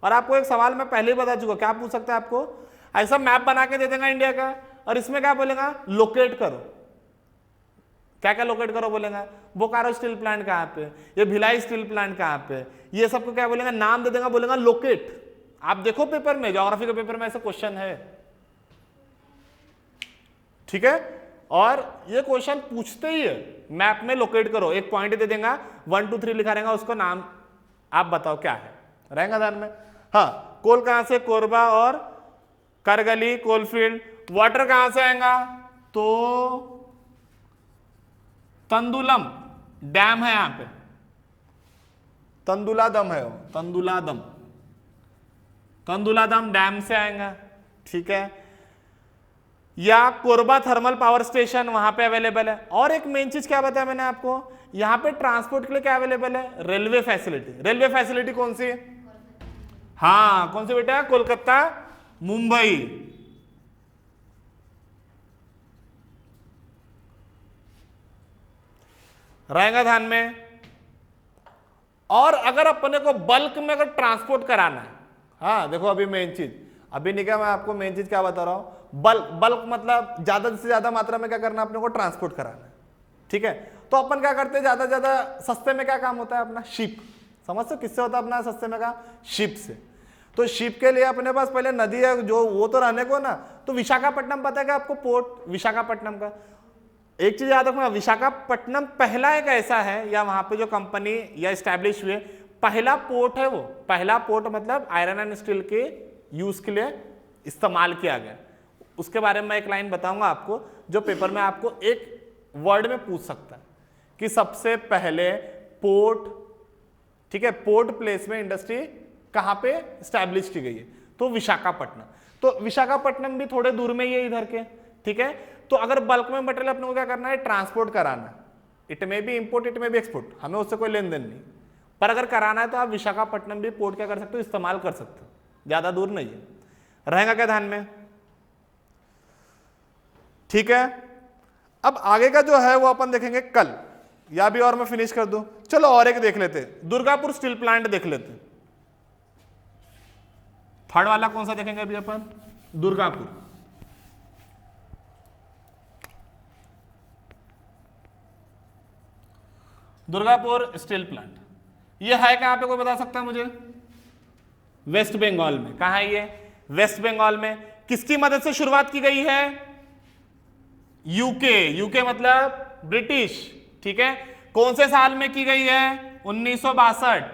और आपको एक सवाल मैं पहले ही बता चुका, क्या पूछ सकता है आपको? ऐसा मैप बना के दे देगा इंडिया का, और इसमें क्या बोलेगा? लोकेट करो। क्या क्या लोकेट करो बोलेगा? बोकारो स्टील प्लांट कहाँ पे, ये भिलाई स्टील प्लांट कहाँ पे, ये सबको क्या बोलेगा? नाम दे देगा, बोलेगा लोकेट। आप देखो पेपर में, ज्योग्राफी के पेपर में ऐसा क्वेश्चन है, ठीक है। और ये क्वेश्चन पूछते ही है, मैप में लोकेट करो, एक पॉइंट दे देगा, 1 2 3 लिखा रहेगा, उसको नाम आप बताओ क्या है, रहेगा ध्यान में। हाँ, कोल कहां से? कोरबा और करगली कोलफील्ड। वाटर कहां से आएगा? तो तंदुलम डैम है यहां पे, तंदुला दम है वो, तंदुला दम डैम से आएगा, ठीक है। या कोरबा थर्मल पावर स्टेशन वहां पे अवेलेबल है। और एक मेन चीज क्या बताया मैंने आपको, यहां पे ट्रांसपोर्ट के लिए क्या अवेलेबल है? Railway facility. रेलवे फैसिलिटी कौन सी है? हाँ कौन सी बेटा? कोलकाता मुंबई, रहेगा ध्यान में। और अगर अपने को बल्क में अगर ट्रांसपोर्ट कराना है, हाँ देखो अभी मेन चीज, अभी नहीं क्या मैं आपको मेन चीज क्या बता रहा हूं, बल्क मतलब ज्यादा से ज्यादा मात्रा में क्या करना है अपने को? ट्रांसपोर्ट कराना है, ठीक है। तो अपन क्या करते हैं, ज्यादा ज्यादा सस्ते में क्या काम होता है अपना? शिप। समझ सकते किससे होता है अपना सस्ते में का? शिप से। तो शिप के लिए अपने पास पहले नदी है जो, वो तो रहने को ना। तो विशाखापट्टनम पता है क्या आपको? पोर्ट विशाखापट्टनम का। एक चीज याद रखना, विशाखापट्टनम पहला एक ऐसा है, या वहां पे जो कंपनी या स्टैब्लिश हुए पहला पोर्ट है वो। पहला पोर्ट मतलब आयरन एंड स्टील के यूज के लिए इस्तेमाल किया गया। उसके बारे में एक लाइन बताऊंगा आपको, जो पेपर में आपको एक वर्ड में पूछ सकता है कि सबसे पहले पोर्ट, ठीक है, पोर्ट प्लेस में इंडस्ट्री कहाँ पे स्टैब्लिश की गई है? तो विशाखापट्टनम। तो विशाखापट्टनम भी थोड़े दूर में ही है इधर के, ठीक है। तो अगर बल्क में मटेरियल अपने को क्या करना है, ट्रांसपोर्ट कराना, इट में भी इंपोर्ट इट में भी एक्सपोर्ट, हमें उससे कोई लेन देन नहीं, पर अगर कराना है तो आप विशाखापट्टनम भी पोर्ट क्या कर सकते हो, इस्तेमाल कर सकते हो, ज्यादा दूर नहीं है। रहेगा क्या ध्यान में? ठीक है। अब आगे का जो है वो अपन देखेंगे कल, या भी और मैं फिनिश कर दूं। चलो और एक देख लेते, दुर्गापुर स्टील प्लांट देख लेते। थर्ड वाला कौन सा देखेंगे अभी अपन? दुर्गापुर। दुर्गापुर स्टील प्लांट ये है कहां पे, कोई बता सकता है मुझे? वेस्ट बंगाल में। कहां है ये? वेस्ट बंगाल में। किसकी मदद से शुरुआत की गई है? यूके। यूके मतलब ब्रिटिश, ठीक है। कौन से साल में की गई है? 1962।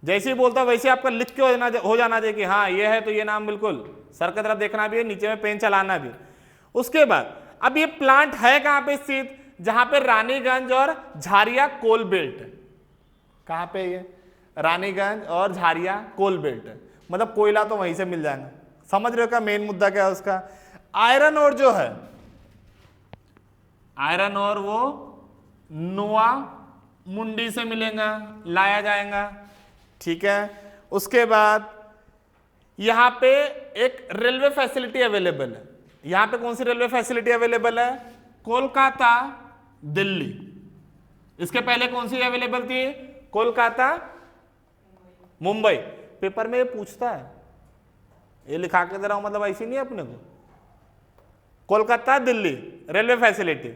जैसे ही बोलता वैसे आपका लिख के हो जाना चाहिए कि हाँ ये है, तो ये नाम बिल्कुल सर की तरफ देखना भी है, नीचे में पेन चलाना भी। उसके बाद अब ये प्लांट है कहां पे स्थित? जहां पे रानीगंज और झारिया कोल बेल्ट है। कहां पे ये? रानीगंज और झारिया कोल बेल्ट है, मतलब कोयला तो वहीं से मिल जाएगा। समझ रहे हो क्या मेन मुद्दा क्या है उसका? आयरन और जो है, आयरन और वो नोआ मुंडी से मिलेगा, लाया जाएगा, ठीक है। उसके बाद यहां पे एक रेलवे फैसिलिटी अवेलेबल है। यहां पे कौन सी रेलवे फैसिलिटी अवेलेबल है? कोलकाता दिल्ली। इसके पहले कौन सी अवेलेबल थी? कोलकाता मुंबई। पेपर में ये पूछता है, ये लिखा के दे रहा हूं, मतलब ऐसी नहीं है अपने को। कोलकाता दिल्ली रेलवे फैसिलिटी,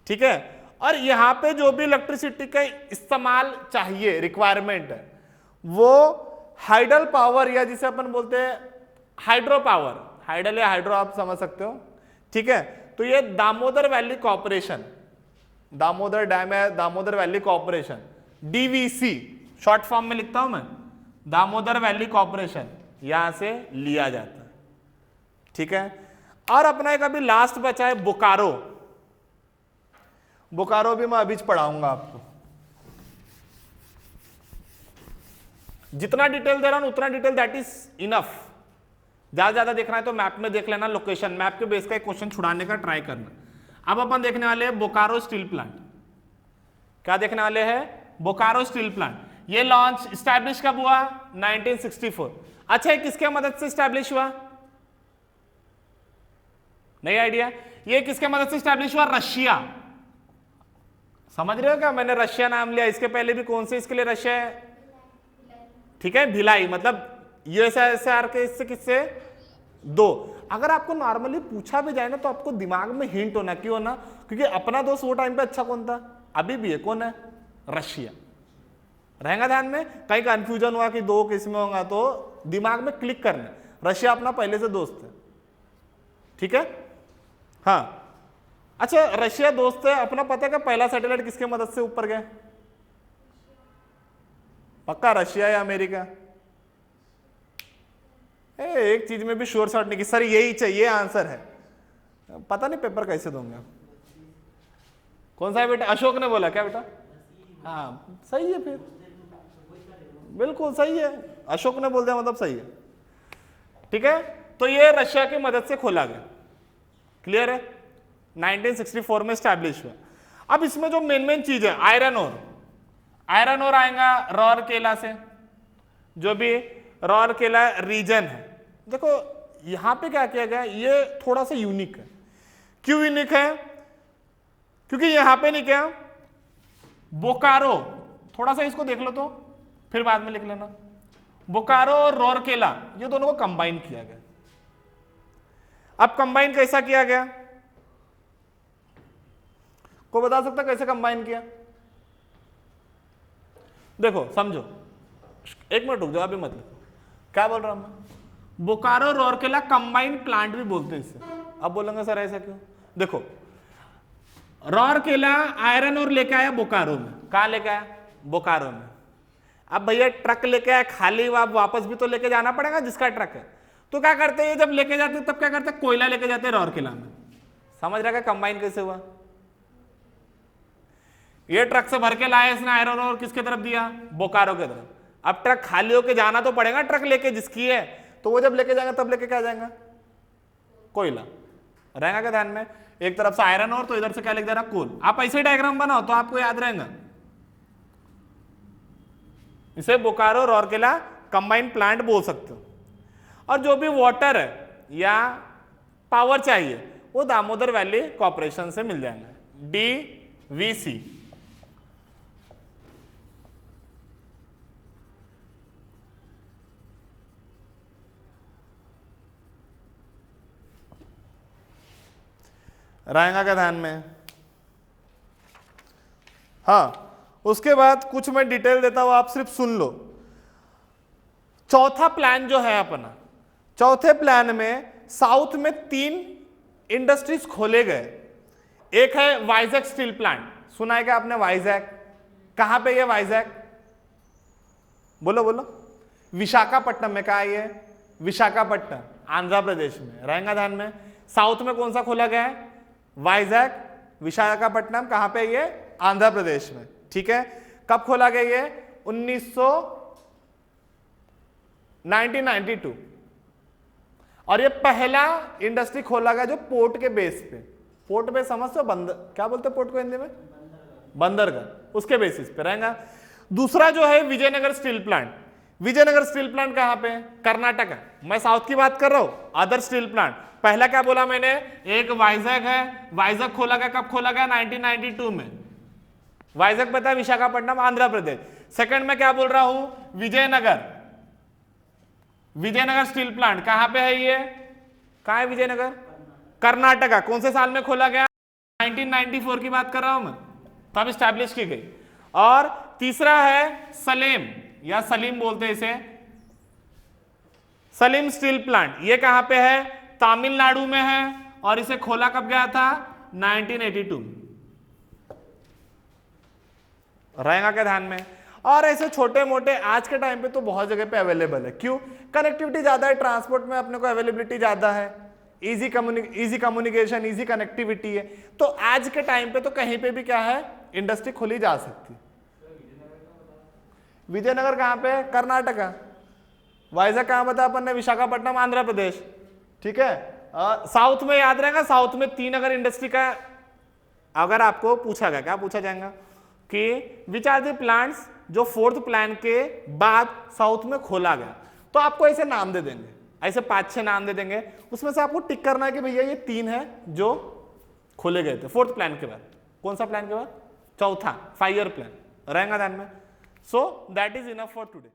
ठीक है। और यहां पे जो भी इलेक्ट्रिसिटी का इस्तेमाल चाहिए, रिक्वायरमेंट है, वो हाइडल पावर या जिसे अपन बोलते हैं हाइड्रो पावर, हाइडल या हाइड्रो आप समझ सकते हो, ठीक है। तो ये Damodar valley corporation, Damodar dam है, Damodar valley corporation, DVC short form में लिखता हूं मैं, दामोदर वैली कॉर्पोरेशन, यहां से लिया जाता है, ठीक है। और अपना एक अभी लास्ट बचा है बोकारो। बोकारो भी मैं अभी पढ़ाऊंगा आपको। जितना डिटेल दे रहा हूं उतना डिटेल दैट इज इनफ। ज्यादा देखना है तो मैप में देख लेना, लोकेशन मैप के बेस का एक क्वेश्चन छुड़ाने का ट्राई करना। अब अपन देखने वाले हैं बोकारो स्टील प्लांट। क्या देखने वाले हैं? Bokaro steel plant. ये लॉन्च स्टैब्लिश कब हुआ? 1964। अच्छा, किसके मदद से स्टैब्लिश हुआ? नहीं आइडिया? ये किसके मदद से स्टैब्लिश हुआ? रशिया। समझ रहे हो क्या? मैंने रशिया नाम लिया, इसके पहले भी कौन से इसके लिए रशिया है, ठीक है, भिलाई, मतलब यूएसएसआर के इससे किससे? दो। अगर आपको नॉर्मली पूछा भी जाए ना तो आपको दिमाग में हिंट होना, क्यों होना? क्योंकि अपना दोस्त वो टाइम पे अच्छा कौन था, अभी भी है, कौन है? रशिया। रहेगा ध्यान में, कहीं कंफ्यूजन हुआ कि दो किस में होगा तो दिमाग में क्लिक करना, रशिया अपना पहले से दोस्त है, ठीक है। हाँ अच्छा, रशिया दोस्त है अपना। पता है कि पहला सैटेलाइट किसके मदद से ऊपर गया? पक्का रशिया या अमेरिका? एक चीज में भी श्योर शॉट नहीं कि सर यही चाहिए आंसर है, पता नहीं पेपर कैसे दूंगा। कौन सा है बेटा? अशोक ने बोला क्या बेटा? हाँ सही है, फिर बिल्कुल सही है, अशोक ने बोल दिया मतलब सही है, ठीक है। तो ये रशिया की मदद से खोला गया, क्लियर है। 1964 में स्टैब्लिश हुआ। अब इसमें जो मेन चीज है आयरन ओर, आयरन ओर आएगा रौरकेला से, जो भी रौरकेला रीजन है। देखो यहां पे क्या किया गया, ये थोड़ा सा यूनिक है। क्यों यूनिक है? क्योंकि यहां पे नहीं क्या, बोकारो, थोड़ा सा इसको देख लो तो फिर बाद में लिख लेना। बोकारो और रौरकेला ये दोनों को कंबाइन किया गया। अब कंबाइन कैसा किया गया? को बता सकता कैसे कंबाइन किया? देखो समझो, एक मिनट रुक जाओ, अभी मत लिखो। क्या बोल रहा हूं मैं? बोकारो रौरकेला कंबाइन प्लांट भी बोलते हैं इससे। अब बोलेंगे सर ऐसा क्यों? देखो रौरकेला आयरन और लेके आया बोकारो में। कहां लेके आया? बोकारो में। अब भैया ट्रक लेके आया खाली, वापस भी तो लेके जाना पड़ेगा जिसका ट्रक है। तो क्या करते हैं, जब लेके जाते तब क्या करते, कोयला लेके जाते रौरकेला में। समझ रहा है कंबाइन कैसे हुआ? ये ट्रक से भर के लाया इसने आयरन और किसके तरफ दिया? बोकारो के तरफ। अब ट्रक खाली होके जाना तो पड़ेगा, ट्रक लेके जिसकी है, तो वो जब लेके जाएंगे तब लेके क्या जाएगा, कोयला। रहेगा क्या ध्यान में, एक तरफ से आयरन और तो इधर से क्या लिख दे रहा, कोल। आप ऐसे डायग्राम बनाओ तो आपको याद रहेगा। इसे बोकारो राउरकेला कंबाइंड प्लांट बोल सकते हो। और जो भी वाटर है या पावर चाहिए वो दामोदर वैली कॉर्पोरेशन से मिल जाएगा, DVC। रहेगा क्या ध्यान में। हाँ, उसके बाद कुछ मैं डिटेल देता हूं, आप सिर्फ सुन लो। चौथा प्लान जो है अपना, चौथे प्लान में साउथ में 3 इंडस्ट्रीज खोले गए। एक है वाइजैक स्टील प्लांट, सुना है क्या आपने वाइजैक, कहां पे ये वाइजैक, बोलो बोलो। विशाखापट्टनम में, कहा है ये, विशाखापट्टनम आंध्र प्रदेश में। रहेगा ध्यान में, साउथ में कौन सा खोला गया है, वाइजैक, विशाखापट्टनम, कहां पे ये, आंध्र प्रदेश में। ठीक है, कब खोला गया ये, 1992। और ये पहला इंडस्ट्री खोला गया जो पोर्ट के बेस पे, पोर्ट पे समझते हो, बंदर, क्या बोलते हैं पोर्ट को हिंदी में, बंदरगाह, उसके बेसिस पे रहेगा। दूसरा जो है Vijayanagar steel plant. Vijayanagar steel plant कहां पे, कर्नाटक है। मैं साउथ की बात कर रहा हूं, अदर स्टील प्लांट। पहला क्या बोला मैंने, एक वाइजैक है, वाइजैक खोला गया, कब खोला गया, 1992 में। वाइजैक पता है, विशाखापट्टनम आंध्र प्रदेश। सेकंड में क्या बोल रहा हूं, विजयनगर, विजयनगर स्टील प्लांट कहां पे है ये, कहां है विजयनगर, कर्नाटका। कौन से साल में खोला गया, 1994 की बात कर रहा हूं मैं, तब स्टैब्लिश की गई। और तीसरा है सलेम, या सलीम बोलते हैं इसे, सलीम स्टील प्लांट। ये कहां पे है, तमिलनाडु में है, और इसे खोला कब गया था, 1982। रहेगा क्या ध्यान में। और ऐसे छोटे मोटे आज के टाइम पे तो बहुत जगह पे अवेलेबल है। क्यों, कनेक्टिविटी ज्यादा है, ट्रांसपोर्ट में अपने को अवेलेबिलिटी ज्यादा है, इजी कम्युनिकेशन, इजी कनेक्टिविटी है। तो आज के टाइम पे तो कहीं पे भी क्या है, इंडस्ट्री खोली जा सकती है। विजयनगर कहां पे, कर्नाटका। वाइजैक कहां बता अपन ने, विशाखापट्टनम आंध्र प्रदेश। ठीक है, साउथ में याद रहेगा, साउथ में 3 अगर इंडस्ट्री का अगर आपको पूछा गया, क्या पूछा जाएगा कि विच आर द प्लांट्स जो 4th प्लान के बाद साउथ में खोला गया, तो आपको ऐसे नाम दे देंगे, ऐसे 5-6 नाम दे देंगे। उसमें से आपको टिक करना है कि भैया ये 3 है जो खोले गए थे 4th प्लान के बाद। कौन सा प्लान के बाद, चौथा 5 ईयर प्लान। रहेगा ध्यान में। So that is enough for today.